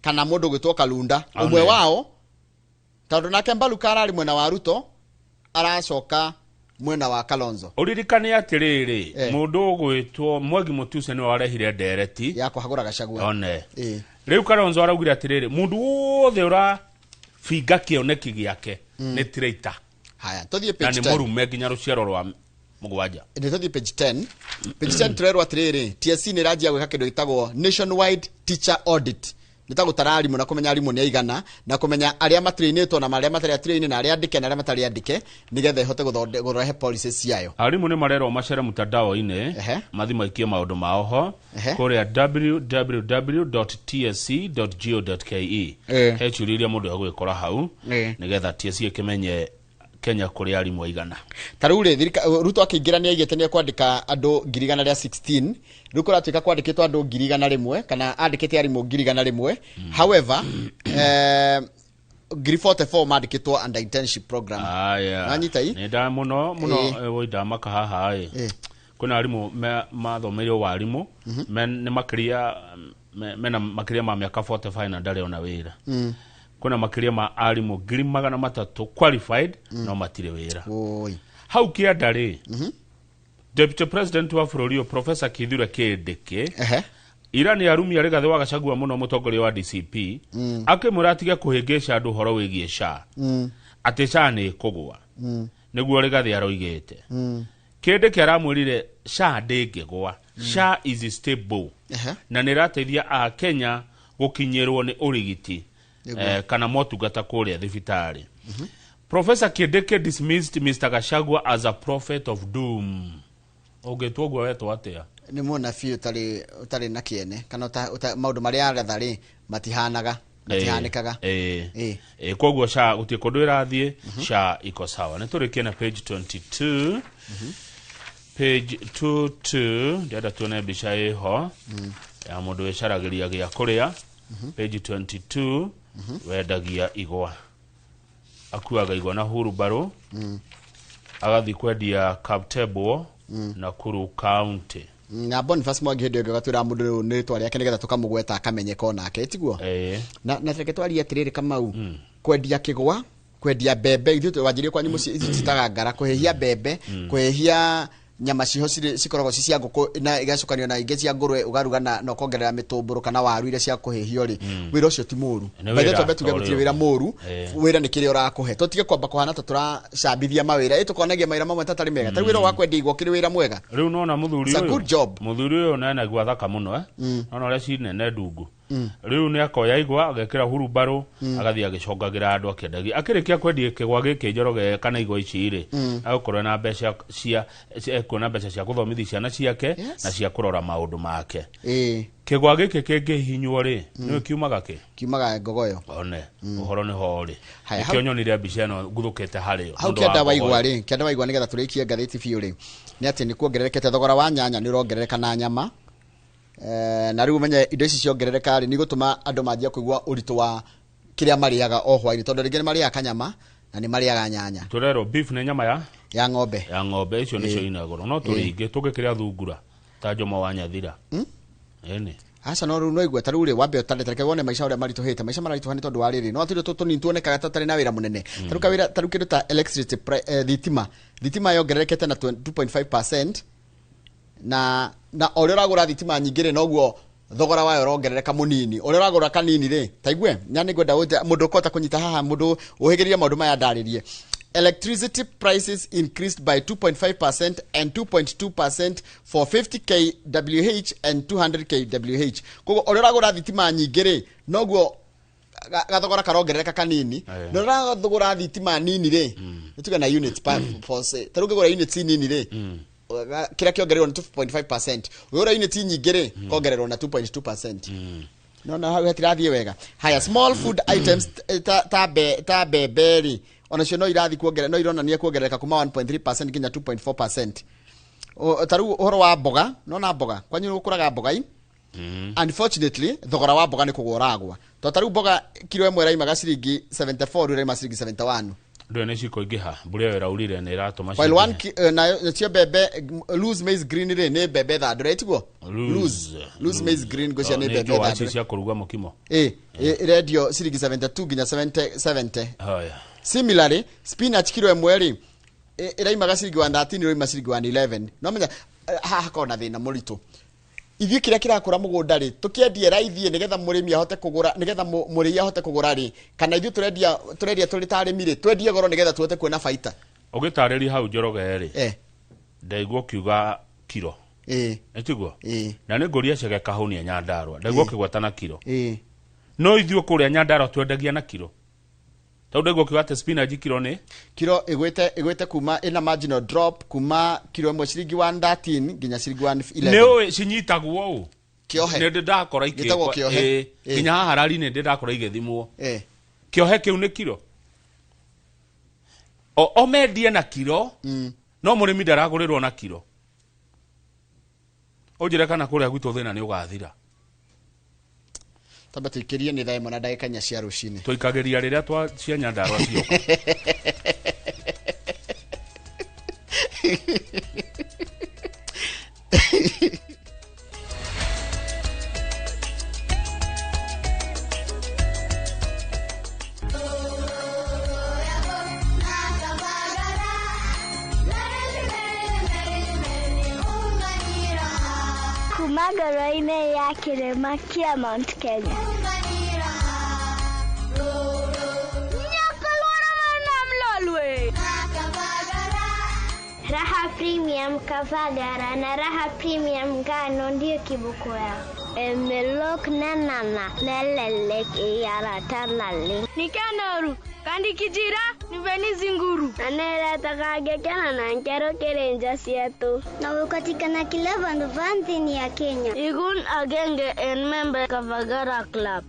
kana mũndũ gwĩtwo Kalunda ũmwe wao tondũ nake Mbaluka ararĩ mwena wa Ruto aracoka mwena wa Kalonzo. Uririkane atirĩrĩ mũndũ gwĩtwo Mwengi Mutuse nĩ warehire ndereti ya kũhagũra Gachagua. Rĩu Kalonzo araugire atirĩrĩ mũndũ wothe finga kĩoneki gĩake nĩ traitor. haya tuthie page 10 na ni murume ginya ruciaro rwa mugwanja ende tuthie page 10 page 10 turerwa atiriri TSC ni rajia gwika kindu gitagwo nationwide teacher audit nitago tararimu na kumenya arimu ni aigana na kumenya aria matrainitwo na aria matari train na aria andike na aria matari andike nigetha ihote guthondeka policies ciayo arimu ni marero macere mutandao-ini mathi maikie maundu mao ho kuria www.tsc.go.ke hechuriria mundu agwikora hau nigetha TSC ikimenye Kenya kuri arimu aigana taruri Ruto akiingira ni aigete ni kwandika andu 116 ruko ratwika kwandikitwo andu 101 kana andikite arimu 101 however 44 mandikitwo under internship program anyita ni nda muno woida maka haha kuna arimu mathomeire warimu ni makiria mena makiria ma miaka 45 na ndare ona wira kuna makiria ma arimu 300 qualified no matire wira hau kiandari Deputy President wa Florio Professor Kithure Kindiki Irani arumi arigathe wa Gachagua muno mutongoria wa DCP akimuratige kuhingisha andu horo wigie SHA ati SHA ni kugwa niguo rigathe aroigete Kindiki aramwirire SHA ndingigwa SHA is stable na nirateithia a Kenya gukinyirwo ni urigiti kana motungata kuria thibitari Professor Kindiki dismissed Mr. Gachagua as a prophet of doom ogetwogwa weto atia ni mona fi utari na kiene kana maundu maria arathari matihanikaga kogwo SHA utikondu irathie SHA iko sawa ni turikie na page 22 page 22 ndada tuone bisha eho ya mundu wecaragiria gia kuria page 22 wendagia igwa akuaga igwa na hurubaro agathi kwendia Kaptebo na Kuru County na Boniface Mwangi gatwira mundu ni twari yake nigetha tukamugweta akamenyeka onake tiguo na teke twari atiriri Kamau kwendia kigwa kwendia bebe ithu wanjirie kwa nyimu citagangara kuhehia bebe kuhehia nyama ciho cikoragwo cia nguku na igacukanio na ingi cia ngurwe ugaruga na kongerera mitumburu kana waru ile cia kuhehio ri wira ucio ti muru bethe tobe tuge gutire wira muru wira ni kiri urakuhe totige kwamba kuhana ta turacambithia mawira itukonagia mawira mamwe tatari mega tari wira wakwendia igwo kiri wira mwega riu nona muthuri uyu good job muthuri uyu nena gwa thaka muno nona ria cinene ndungu riu ni akoya igwa agekira hurubaro agathia agicongagira andu akiendagia akirikia kwendia kigwa giki njoroge kana igwa ici ri agukorwo na mbeca cia kuona mbeca cia kuthomithia ciana ciake na cia kurora maundu make kigwa giki kingi hinywo ri ni kiumaga ngogoyo one uhoro ni hori ikio nyonire mbica no nguthukete hario hau kenda waigwa nigetha turikie ngathiti biu ri ni ati ni kuongererekete thogora wa nyanya ni urongerereka na nyama na riu menye indo ici ciongerereka ri ni gutuma andu manjia kuigwa uritu wa kiria mariaga o hwaini tondu ringi mariaga kanyama na ni mariaga nyanya turero beef ni nyama ya ng'ombe icio nicio ina goro no turingi tugikiria thungura ta Jomo wa Nyathira ene asa no ru no igwe ta ruri wambe utandetereke wone maisha ore marituhite maisha marituhani tondu wa riri no atiri tutuni tuonekaga tatari na wira munene taruka wira tarukiru ta electricity thitima yongererekete na 2.5% na ore uragura thitima nyingire noguo thogora wayo rongerereka munini ore uragura kanini ri taigwe nyani gwenda mundu kota kunyita haha mundu uhigiria maundu maya ndaririe electricity prices increased by 2.5% and 2.2% for 50 kWh and 200 kWh kogo ore uragura thitima nyingire noguo gathogora karongerereka kanini no rathogora thitima nini ri tuge na units for say taruge gora units nini ri kira kiongererwo na 2.5% uyora unit nyingire kongererwo na 2.2% no na hau hatirathie wega haya small food items ta beberi ona cio no irathi kuongerera no ironania kuongerereka kuma 1.3% nginya 2.4% taru uhoro wa mboga no na mboga kwanyu ukuraga mboga unfortunately thogora wa mboga ni kugoragwa to taru mboga kilo imwe raimaga ciringi 74 rĩu raima ciringi 71 ndo ne ciko ingiha mbure yo iraurire ne iratuma while one na cio bebe loose maize green ri ne bebe tha ndo retiguo loose maize green gocia ne bebe tha ndo cia kuruga mukimo radio ciringi 72 nginya 70 haya similarly spinach kilo imwe ri iraimaga ciringi 13 iraima ciringi 11 no menya haha kona thina muritu ithi kiria kirakura mugunda ri tukiendie raithie nigetha murimi ahote kugura nigetha muri ahote kugura ri kana ithi turendia turi tarimi ri twendie goro nigetha tuhote kuona faita Ugitarĩria hau Njoroge rĩ. Ndaigua kiuga kilo. Etiguo. Na nĩ ngũria Chege Kahunia Nyandarua. Ndaigua kĩgweta na kilo. No ithuĩ kũrĩa Nyandarua twendagia na kilo. Tau ndaigua kiuga ate spinach kilo nĩ? Kilo igwete kuma ina marginal drop kuma kilo 1 ciringi 113 nginya ciringi 111. Nĩ ũĩ cinyitagwo ũũ. Kiohe. Nĩ ndakora ikĩgwa. Nginya haha rari nĩ ndakora igĩthimwo. Kiohe kĩu nĩ kilo. O mendie na kilo. No mũrĩmi ndaragũrĩrwo na kilo. Ojira kana kũrĩa gwitũ thĩna nĩ ũgathira. Tamba tuikirie ni thaimo na ndagĩka 4 cia rũcinĩ. Tuikagĩria rĩrĩa twa cia Nyandarua cioka. Magaraine ya Kirema kia Mount Kenya. Raha Premium Kavagara na Raha Premium Ngano ndio kiboko yao. Emelok nanana nelelek yara tanale. Nikanoru kandi kijira niveni zinguru. Anela takage kana na nkero kerenja sietu. Na ukatikana kila vandu vanzini ya Kenya. Igun agenge en member Kavagara Club.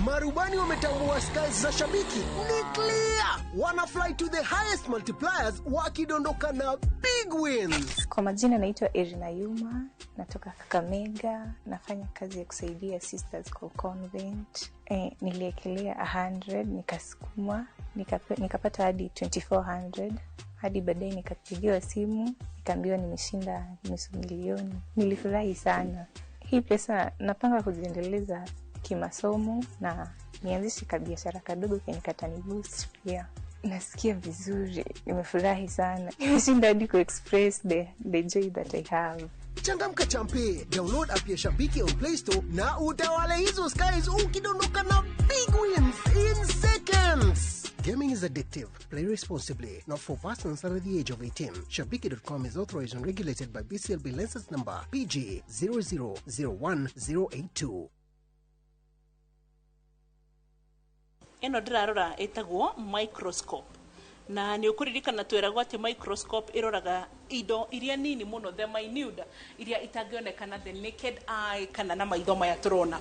Marubani wametambua skies za shabiki ni clear. Wana fly to the highest multipliers wakidondoka na big wins. Kwa majina naitwa Irina Yuma, natoka Kakamega, nafanya kazi ya kusaidia Sisters kwa Convent. Niliekelea 100, nikasukuma, nikapata hadi 2400. Hadi baadaye nikapigiwa simu, nikaambiwa nimeshinda nusu milioni. Nilifurahi sana. Hii pesa napanga kuziendeleza kimasomo na nianzishe kabiashara kadogo kenye katani boost pia. Nasikia vizuri, nimefurahi sana. Nimeshinda hadi ku express the joy that I have. Changamka champe, download app ya Shabiki on Play Store na utawale hizo skies ukidondoka na big wins in seconds. Gaming is addictive. Play responsibly. Not for persons under the age of 18. Shabiki.com is authorized and regulated by BCLB license number PG 0001082. Eno ndirarora etagwo microscope na ni ukuririkana tweragwo ati microscope iroraga indo iria nini muno, the minute iria itangionekana the naked eye kana na maitho maya turona.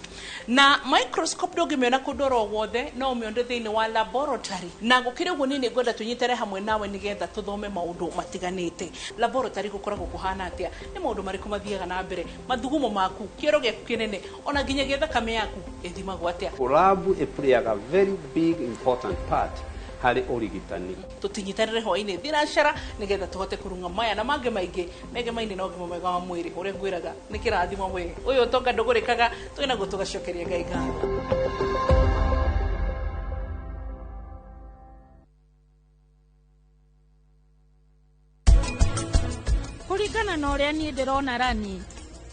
Na microscope ndungimiona kundoro wothe no umionde thiini wa laboratory, na gukire uguo nini ngwenda tunyitere hamwe nawe nigetha tuthome maundu matiganite. Laboratory gukoragwo kuhana atia, ni maundu mariku mathiaga na mbere, mathugumo maku, kioro giaku kinene, ona nginyagia thakame yaku ithimagwo atia. Lab iplayaga very big important part hari origitani. Tutinyitarire hoine thirashara nigetha tuhote kurunga maya na mange maingi mege maini no gimo mega wa mwiri uria ngwiraga ni kirathimo we uyu tonga ndugurikaga twina go tugacokeria Ngai ngatho. Kurigana na uria ni ndirona rani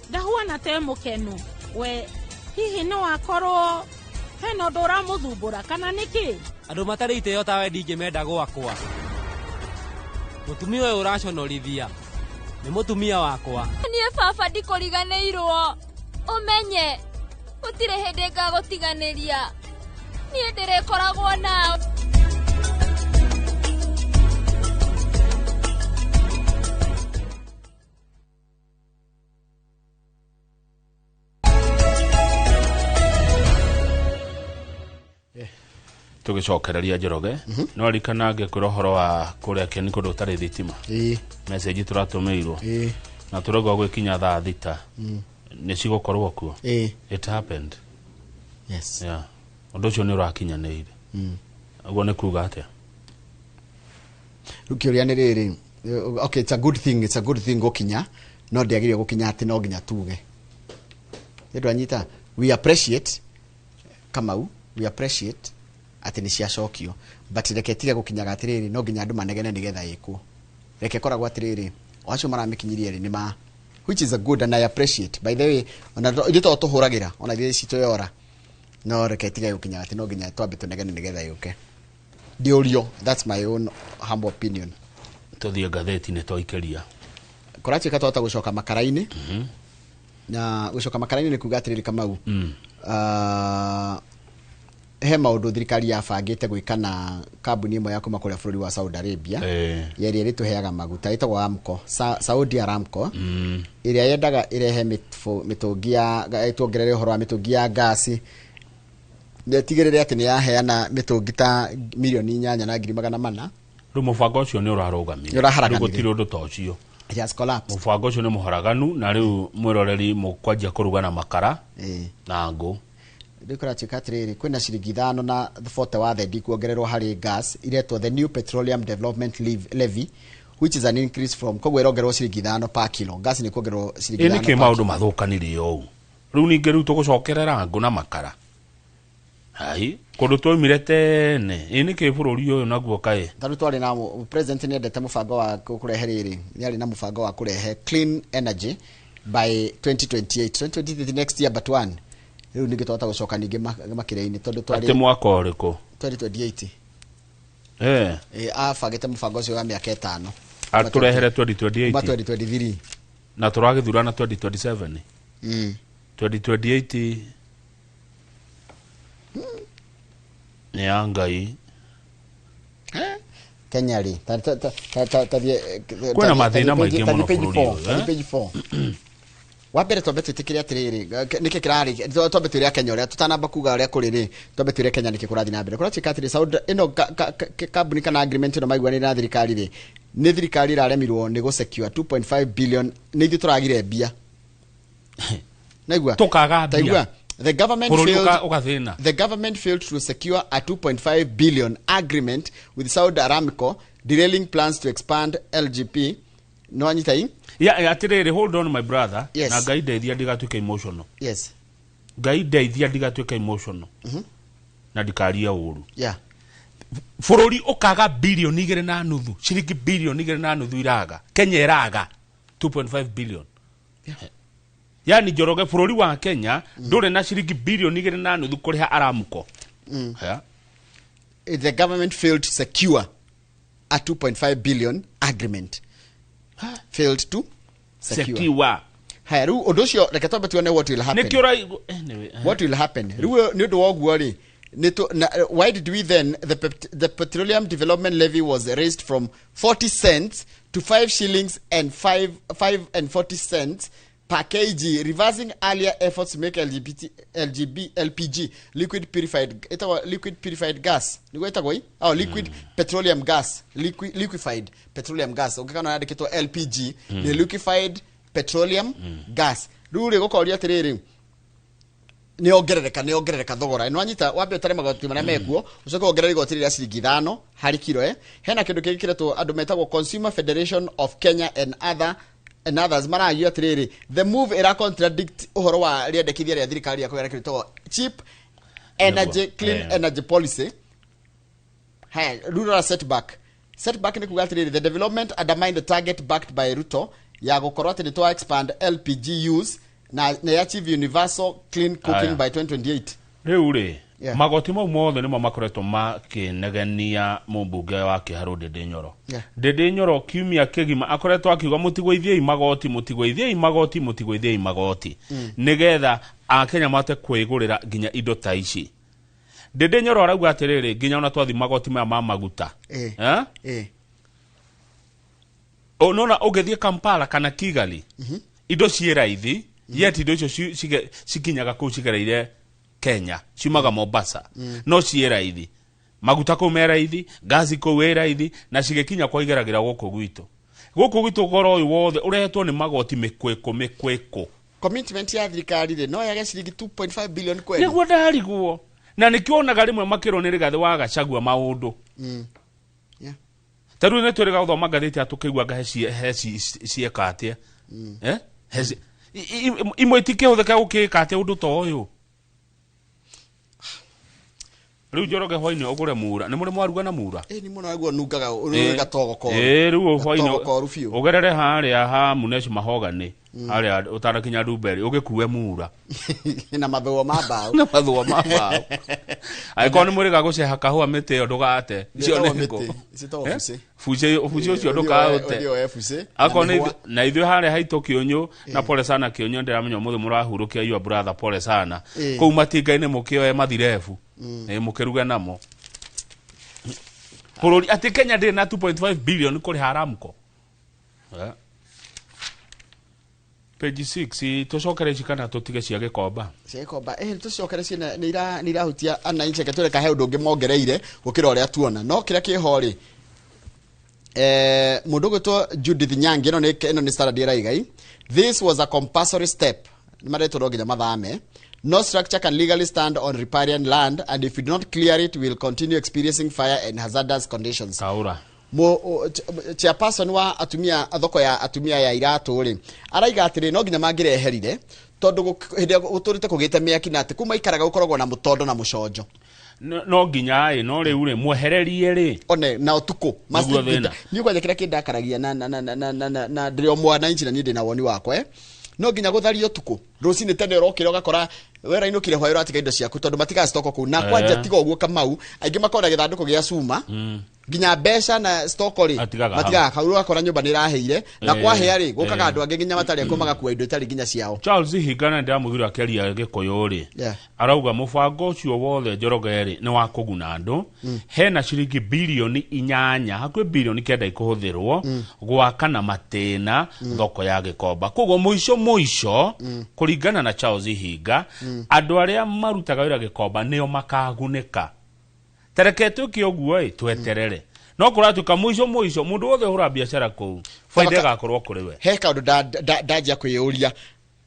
ndahuana te mukenu we hihi no akorwo heno ndora muthumbura kana niki andu matari iteo tawe ndingimenda gwakwa mutumia uyu uraconorithia ni mutumia wakwa nie baba ndikuriganiirwo umenye utire hindi ngagutiganiria nie ndirekoragwo nawe. Tugicokereria Njoroge no rikanange kurohoro wa kuria keni kundu utari thitima message turatumirwo na turagwa gwikinya thaa thita ni cigukorwo kuo it happened yes undu ucio ni urakinyanire uguo ni kuga atia rukiuria ni riri okay it's a good thing gukinya no ndiagire gukinya ati no nginya tuge ndu anyita we appreciate Kamau we appreciate ati ni ciacokio but reketire gukinyaga atiriri no nginya andu manegene nigetha ikwo reke koragwo atiriri o acio maramikinyirie ri ni ma which is a good and I appreciate. By the way, ona ndito tuhuragira ona thie cito yora no reke tiga yukinya ati no ginya twambe tunegane nigetha yuke diorio. That's my own humble opinion. Tuthie gatheti ne toikeria korachi katota gucoka makaraini na gucoka makaraini ni kuga atiriri Kamau he maundu thirikari yabangite gwikana kambuni imwe ya kuma kuria bururi wa Saudi Arabia yeri rituheaga maguta itagwo Aramco, Saudi Aramco iria yendaga irehe mitungi ya itongerere horo wa mitungi ya gasi netigirire ati ni yaheana mitungi ta milioni 8,400,000. Ru mubango ucio ni urarugamia gutiri undu ta ucio. Yes, collapse. Mubango ucio ni muharaganu na riu mwiroreri mukwanjia kurugana makara na ngo ndikora chikatriri kwina ciringi 5 na 40 wa the kuongererwo hari gas iretwo the new petroleum development levy, which is an increase from kogwe rogerwo ciringi 5 per kilo. Gas ni kuongererwo ciringi 5. Ni ke maundu mathukanire o riu ninge riu tugucokerera ngo na makara hai kundu twaumire tene ni ke bururi uyu naguo kae taru twari na president ni endete mubango wa kurehe riri ni ari na mubango wa kurehe clean energy by 2028 next year but one riu ninge twata gucoka ninge makire-ini tondu twari ati mwaka uriko 2028 afagite mubango ucio wa miaka 5 aturehere 2028 na turagithurana 2027 2028 ni angai Kenya ri kwena mathina maingi muno page 4 wabere tobe tutikiria atiriri niki kirari tobe turia Kenya uria tutanamba kuga uria kuriri tobe turia Kenya niki kurathi na mbere kurati katiri Saudi ino kambuni kana agreement no maigwa ni na thirikari ri ni thirikari iraremirwo ni gusecure 2.5 billion ni thi turagire mbia naigwa tukaga mbia. The government failed to secure a 2.5 billion agreement with Saudi Aramco, derailing plans to expand LGP. No anyitai? Yeah, atirere, hold on my brother. Yes. Na gai deithia ndigatuike emotional. Yes. Gai deithia ndigatuike emotional. Na ndikaria uru. Yeah. Bururi ukaga billion 2.5, ciringi billion 2.5 iraga. Kenya iraga 2.5 billion. Yeah. Yani Njoroge bururi wa Kenya ndure na ciringi billion 2.5 kuriha Aramco. Yeah. The government failed to secure a 2.5 billion agreement. Failed to secure. Haya, ru odosio reke tobe tuone what will happen. Anyway, what will happen? Ru ni do wogwori. Why did we then the petroleum development levy was raised from 40 cents to 5 shillings and 5.40 cents per kg, reversing earlier efforts to make LPG liquid purified gas. Liquid petroleum gas, liquefied petroleum gas. Ukikana hadi kito LPG ni liquefied petroleum gas. Rure gokoria tiriri ni ogerereka thogora ino anyita wambe utare magoti mana mekuo ucoke ongerera igoti ria ciringi 5 hari kilo hena kindu kikiretwo andu metagwo Consumer Federation of Kenya and others maragia atiriri the move era contradict uhoro wa riendekithia ria thirikari ya kwera kirito cheap energy clean energy policy. Hey, rural setback ni kuga atiriri the development undermine the target backed by Ruto ya gukorwo ati ni to expand LPG use na achieve universal clean cooking by 2028. Riu ri magoti mau mothe nimo makoretwo makinegenia mumbunge wa Kiharu Ndindi Nyoro. Ndindi Nyoro kiumia kigima akoretwo akiuga mutigweithiei magoti nigetha Akenya mate kwigurira ginya indo ta ici. Ndindi Nyoro arauga atiriri ginya ona twathi magoti ma maguta onona ugethie Kampala kana Kigali indo cie raithi yet indo icio cikinyaga kuu cigereire Kenya ciumaga Mombasa no cie raithi maguta kuu me raithi gazi kuu we raithi na cigekinya kwa igeragira guku gwitu goro uyu wothe urehetwo ni magoti mikweko commitment ya thirikari ri no yage ciringi 2.5 billion kweli niguo ndariguo na nikionaga rimwe makiro ni rigathi wa Gachagua maundu taru ne twere gathoma gatheti atukigwa heci cieka atia heci imwe tikihũthĩka gũkĩka atĩ ũndũ ta ũyũ rĩu Njoroge hwainĩ ũgũre mura nĩ mũrĩ mwaruga na mura ni mũno aguo nungaga ũrũga togo ko rĩu hwainĩ ũgerere harĩa ha Munesh Mahogany aria utarakinya Ruberi ugikuwe mura na mathuo mabao na mathuo mabao aikoni muri gaguceha kahua mite yo ndugate icio niko fuce ucio ndukaute akoni na ithuĩ harĩa haitũ Kĩũnyũ na pole sana Kĩũnyũ ndiramenya mũthĩ mũrahurukia your brother pole sana kũu matinga-inĩ mũkĩoe mathirebu mũkĩruge namo bũrũri atĩ Kenya ndĩrĩ na 2.5 billion kũrĩha Aramco page 6 tucokere cikana tutige cia Gĩkomba tucokere cina nĩ irahutia ananchi ketore kahe ũndũ ũngĩ mongereire gũkĩra ũrĩa tuona no kĩrĩa kĩhorĩ mũndũ gwĩtwo Judith Nyangi ĩno nĩ Standard Raigai. This was a compulsory step maretwo nginya mathame. No structure can legally stand on riparian land, and if we do not clear it, we will continue experiencing fire and hazardous conditions. Kaura chairperson wa atumia thoko ya atumia ya Iratu ri araiga atiri no nginya mangireherire tondu hindi guturite kugite miaki na ati kuma ikaraga gukoragwo na mutondo na muconjo no nginya no riu ri mwehererie ri one na utuku master ni kwaje kira kindakaragia na ndio mwana inchi na ni ndina woni wakwa no nginya guthario tuku rucini tene urokira ugakora wera inukire hwayo atiga indo ciaku tondu matiga stoko ku na kwanja tiga uguo kamau aingi makora githanduku gia cuma nginya mbeca na stokori matiga kauru akora nyumba ni raheire na kwahea ri gukaga andu angi nginya matari ko magakua indo itari nginya ciao. Charles Higana ndamuthira keria Gikuyu ri arauga mubango ucio wothe Njoroge ri ni wa kuguna andu hena ciringi bilioni 8 hakwe bilioni 9 ikuhuthirwo gwaka na matena thoko ya Gikomba koguo muico kuringana na Charles Higa andu aria marutaga wira Gikomba nio makaguneka tereke tuki oguo tweterere no kuratuka muico mundu wothe hura biashara ku faida gakorwo kuri we he kaundu ndajia kwiyuria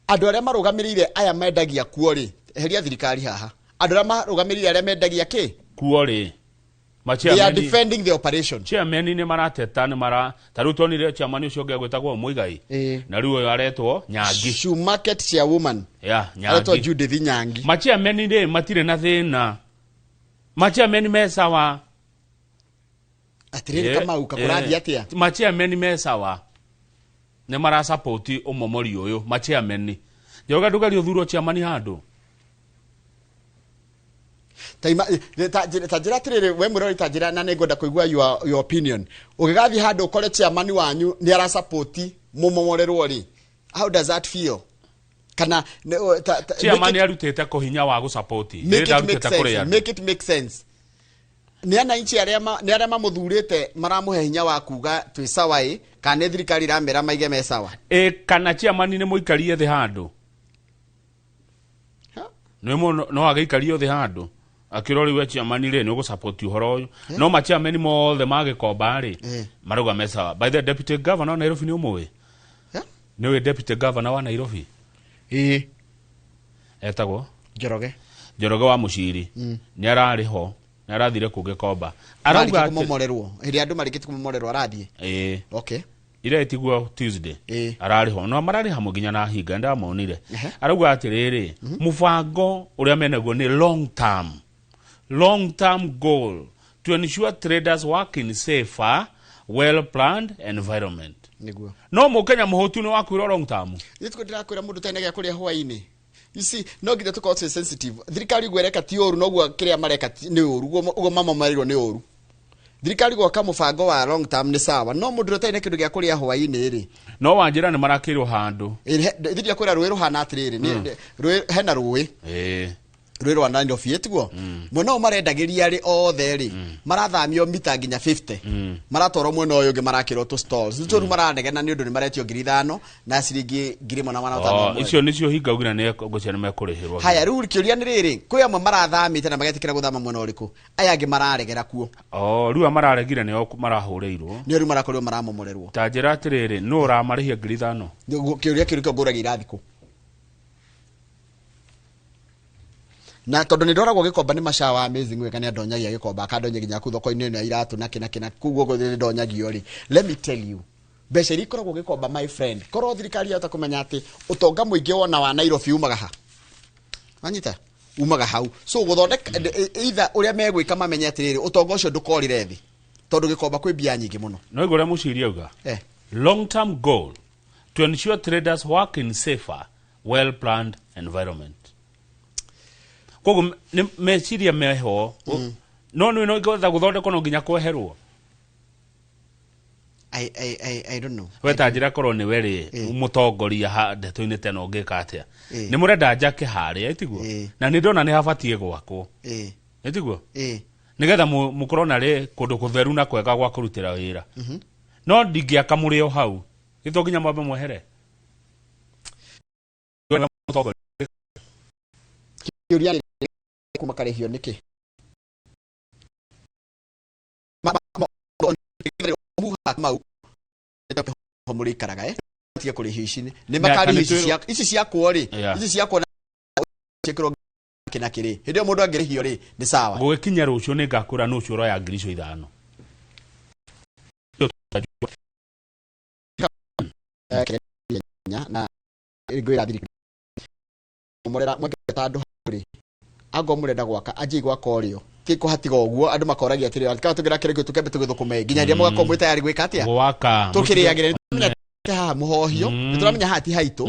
andu aria marugamirire aya mendagia kuo ri heria thirikari haha andu aria marugamirire aria mendagia ki kuo ri they are defending the operation. Chairman ni marateta ni mara tarutonire chairman ucio gwetagwo Muigai na riu aretwo Nyangi shoe market chairwoman Nyangi aretwo Judith Nyangi chairman ni matire na thina chairman mesawa atiriri kama ukakurathi atia chairman mesawa ne mara support umomori uyu chairman Njoroge ndugari uthuro chairman handu tajira tiriri we murori tajira na negoda kuigua your opinion ugigathi handu ukore chairman wanyu ni ara support mumomorerwo ri how does that feel kana chairman arutete ko hinya wa gu support make it make sense ni ana inchi aria mamuthurite maramuhe hinya wa kuga twi sawa kana thirikari ramera maige me sawa kana chairman ni muikarie the handu no agaikario the handu akirori we chairman ri ni ugu support uhoro uyu no chairman mothe Gikomba ri maruga mesa by the deputy governor wa Nairobi ni umwe ni we deputy governor wa Nairobi etagwo Njoroge wa Muciri ni arari ho ni arathire ku Gikomba arauga kumomorerwo hiri andu marikiti kumomorerwo arathie okay ire tiguo Tuesday arari ho no marari hamwe nginya na Hinga ndamonire arauga atiriri mubango uria menaguo ni long term goal to ensure traders work in safer well planned environment niguo no mukenya muhotu ni wakwira long term nitiko ndirakwira mundu tene gya kuria hwaini you see no githe tuko sensitive thirikari gwereka ti oru noguo kiria mareka ni oru ugo mama marirwo ni oru thirikari gwoka mubango wa long term ni sawa no mundu tene kindu gya kuria hwaini ri no wanjira ni marakirwo handu thiria kwira rwe ruhana atiriri ni hena rwe rwero wa nani ofietugo muno marendagiria ri othe ri marathamio mita nginya 50 maratoro mwena uyu ngi marakiro to stalls nitu maranegena ni undu ni maretio 5,000 na ciringi 1,500 icio nicio Hinga ugira ne gucene mekurihirwo haya riu kiuria ni riri kwi amwe marathamite na magetikira guthama mwena uriku aya ngi mararegera kuo riu mararegire ne marahureirwo ni riu marakorirwo maramomorerwo tajira atiriri no ramarihia 5,000 kiuria kiriko nguragira irathiko na tondu ni ndoragwo Gikomba ni mashawa amazing we kana ndonyagia Gikomba akandonye ginya ku thoko-ini ya Iratu na kina kuguo go ndonyagio ri let me tell you mbeca iri koragwo Gikomba my friend korwo thirikari yota kumenya ati utonga muingi wona wa Nairobi umaga ha anyita umaga hau so guthondeka either uria megwika mamenye atiriri utonga ucio ndukorire thi tondu Gikomba kwi bia nyingi muno no igore muciria uga long term goal to ensure traders work in safer, well-planned environment. Kogo meciria meho no getha guthondekwo no nginya kweherwo. I don't know. Weta njira korwo ni weri mutongoria ha ndeto-ini teno ngika atia. Ni murenda njake haria itiguo. Na ni ndona ni habatie gwakwo. Itiguo. Nigetha mukorwo na ri kundu kutheru na kwega gwa kurutira wira. No ndingiaka murio hau. Githo nginya mwambe mwehere. Kiuria kumakarehio niki. Mau muri karaga tia kuri hicini ni makari ici cia kuori ici cia kuona cikiro kina kiri hindio mundu angirihio ri ni sawa gukinya rucio ni ngakura no cio roya ngirico 5 na igwira thiri umurera mwetandu ri ago murenda gwaka aji gwaka orio kiko hatiga oguo andu makoragia atiri atikaga tugira kirego tukembe tugithukume ginya ndia muga komwe tayari gwika atia gwaka tukiriagira ha muhohio nituramenya hati haitu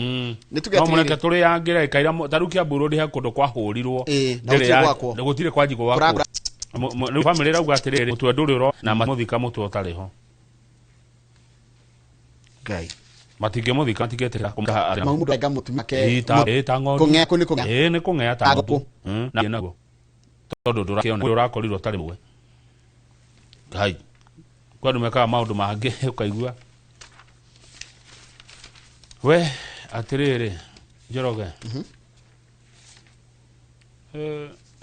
nitugira turi turi yangira ikaira tarukia burudi ha kundu kwa hurirwo ndire gutire kwaji gwako ni family rauga atiriri mutwe nduriro na muthika mutwe utariho gai matige muthika tigetera kumha maumudu ega mutumia ke tango kunge kuni kunge ni kunge tango na nago todo ndurakorirwo tari mwe gai kwa ndumeka maundu mangi ukaigua we atiriri Njoroge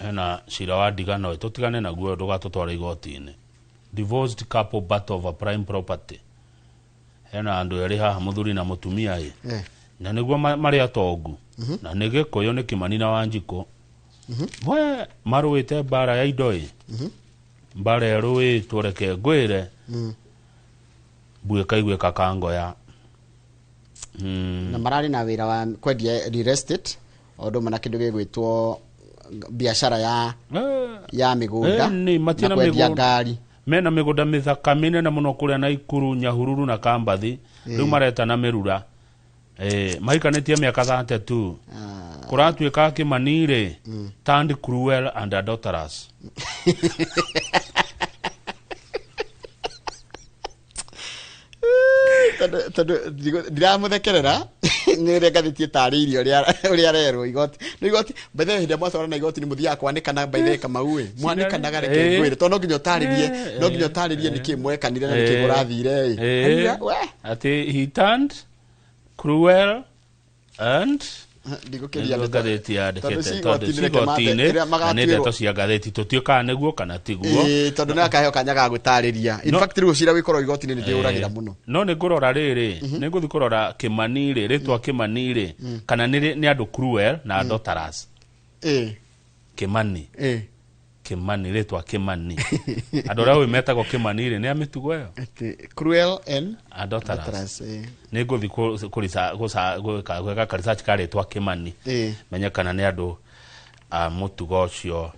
ena cira wa ndigano tutigane naguo ndugatutwara igoti-ini. Divorced couple battle over prime property. Ena andu eri haha muthuri na mutumia na niguo mari atongu na nigikuyu ni Kimani na Wanjiku we maruite bara ya indoi bara erui tureke ngwire buika igwe kakango ya na marari na wira wa kwendia real estate odo mana kindu gigwitwo biashara ya migunda na kwendia ngari mena migunda mithaka minene muno kuria na Ikuru Nyahururu na Kambathi riu mareta na Mirura mahikanetie miaka 32 kuratuika Kimanire turned cruel and adulterous ndiramuthekerera nire gathiti taririo ria rero igoti bethe hinde mwasora na igoti ni muthia kwanika na bethe Kamau mwanika na gareke ngwire to no nginyo taririe niki mwekanire na niki murathire ati he turned cruel and ndigukiria gatheti ya ndekete tondu cigoti-ini na nä ndeto cia ngatheti tutiukaga niguo kana tiguo tondu nä akaheo kanya ga gwĩtarĩria in fact rĩu cira wĩkorwo igoti-inĩ nĩ ndĩũragĩra mũno no nĩ ngũrora rĩrĩ nĩ ngũthi kũrora Kĩmani-rĩ rĩtwa Kĩmani-rĩ kana nĩ andũ cruel na adulterous Kĩmani rĩtwa Kĩmani andũ arĩa metagwo Kĩmani-rĩ nĩ amĩtugo ĩyo cruel and adulterous nĩ ngũthi gwĩka research ka rĩtwa Kĩmani menye kana nĩ andũ a mũtugo ũcio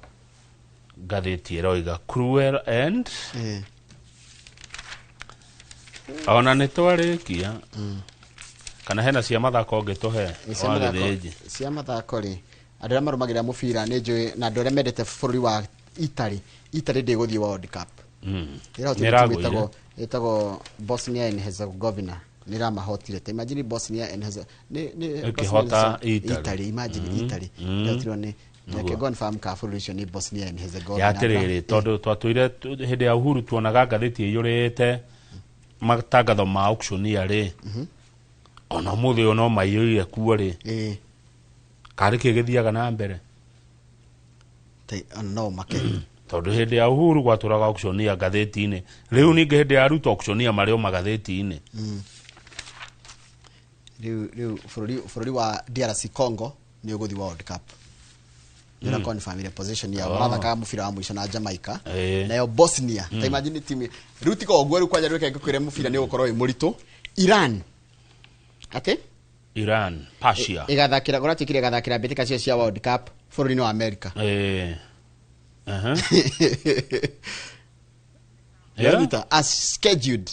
ngathĩti ĩroiga cruel and ona nĩ twarĩkia kana hena cia mathako ũngĩtũhe cia mathako rĩ andũ arĩa marũmagĩrĩra mũbira nĩ njũĩ na andũ arĩa mendete bũrũri wa Italy ndĩgũthiĩ World Cup ĩtagwo Bosnia and Herzegovina nĩramahotire ta imagine Bosnia and Herzegovina Italy imagine Italy yatirwo nĩ confirm ka bũrũri ũcio nĩ Bosnia and Herzegovina yatirĩrĩ tondũ twatũire hĩndĩ ya uhuru tuonaga ngathĩti ĩiyũrĩte matangatho ma auctioneer ona mũthĩ ũyũ no maiyũire kuo rĩ karĩ kĩgĩthiaga na mbere no make tondu hindi ya uhuru gwaturaga auctioneer ngathĩti-inĩ rĩu ningĩ hindi ya Ruto auctioneer marĩ o magathĩti-inĩ rĩu bũrũri wa DRC Congo nĩ ũgũthi World Cup nĩra confirm ile position ya mathaka mũbira wa mũico na Jamaica nayo Bosnia ta imagine team rĩu tiko ũguo rĩu kwanja rwĩka ngĩkwĩre mũbira nĩ ũgũkorwo wĩ mũritũ Iran Persia igathakira gũratikire gathakira mbĩtĩka cio cia World Cup bũrũri-inĩ wa America as scheduled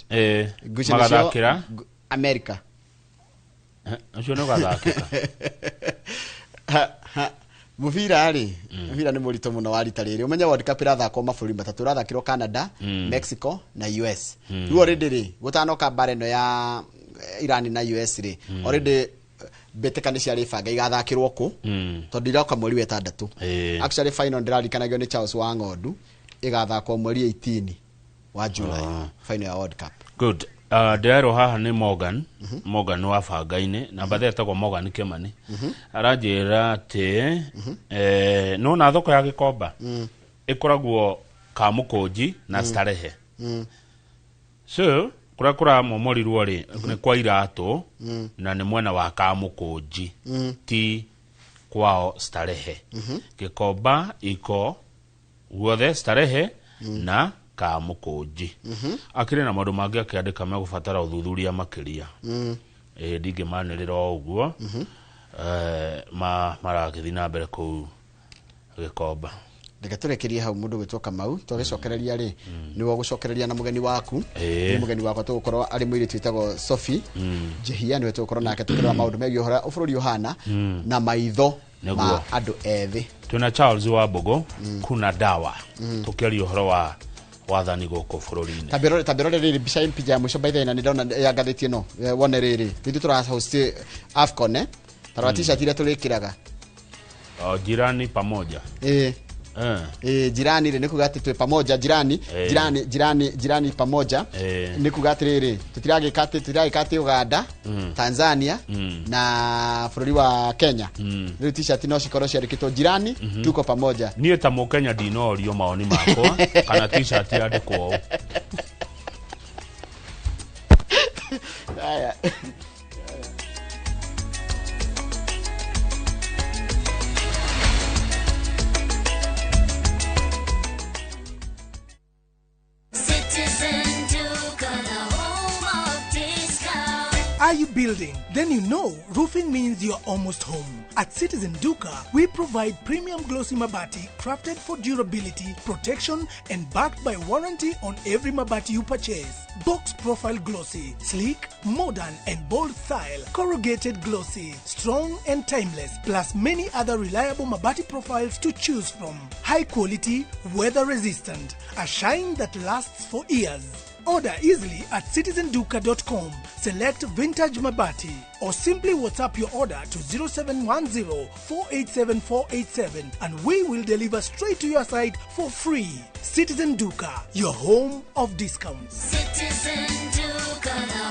magathakira America Ucio no gathakika. Muvira muvira ni murito muno wa rita riri. Umenya World Cup irathakwo mabũrũri matatu, irathakirwo Canada, Mexico na US. Riu already ri gutanoka bare no ya Iran na US ri. Already betekani cia ribanga igathakirwo ku tondu iroka mweri wa 6. Actually final ndirarikanagio ni Charles Wangodu igathakwo mweri 18 wa July, final ya World Cup. Good. Ndero haha ni Morgan wa bangaine na bathe etagwo Morgan Kimani aranjira ati no na thoko ya Gikomba ikoragwo Kamukunji na Starehe. So kura momorirwo ri ni kwa iratu na ni mwena wa Kamukunji ti kwao Starehe. Gikomba iko guothe Starehe na Kamukunji. Akire na maundu mangi akiandika megubatara uthuthuria makiria. Ndinge manirira uguo. Maragithii na mbere ku Gikomba. Ndeka turekerie hau mundu gwitwoka mau tugicokereria ri niwo gucokereria na mugeni waku. Mugeni wakwa tugukorwo ari mwiri twitagwo Sophie Jehia niwe tugukorwo nake tukirora maundu megi uhora bũrũri uhana na maitho ma andu ethi. Tuna Charles Wambogo kuna dawa tukiaria uhoro wa wathani goko bũrũri-inĩ. Tabirore riri bica impija ya mwisho by the way na ndona ya gatheti no wone riri thitu tura host AFCON tarwa t-shirt ile tulikiraga jirani pamoja jirani ile nikugati twe pamoja jirani pamoja nikugati riri tutiragikate Uganda Tanzania na bũrũri wa Kenya. Riri t-shirt no cikoro ciarikitwo jirani tuko pamoja. Nie ta Mukenya ndinorio maoni makwa kana t-shirt yandikwo. Aya. Are you building? Then you know roofing means you're almost home. At Citizen Duka, we provide premium glossy mabati crafted for durability, protection, and backed by warranty on every mabati you purchase. Box profile glossy, sleek, modern, and bold style. Corrugated glossy, strong and timeless, plus many other reliable mabati profiles to choose from. High quality, weather resistant, a shine that lasts for years. Order easily at citizenduka.com. Select Vintage Mabati or simply WhatsApp your order to 0710-487-487 and we will deliver straight to your site for free. Citizen Duka, your home of discounts. Citizen Duka.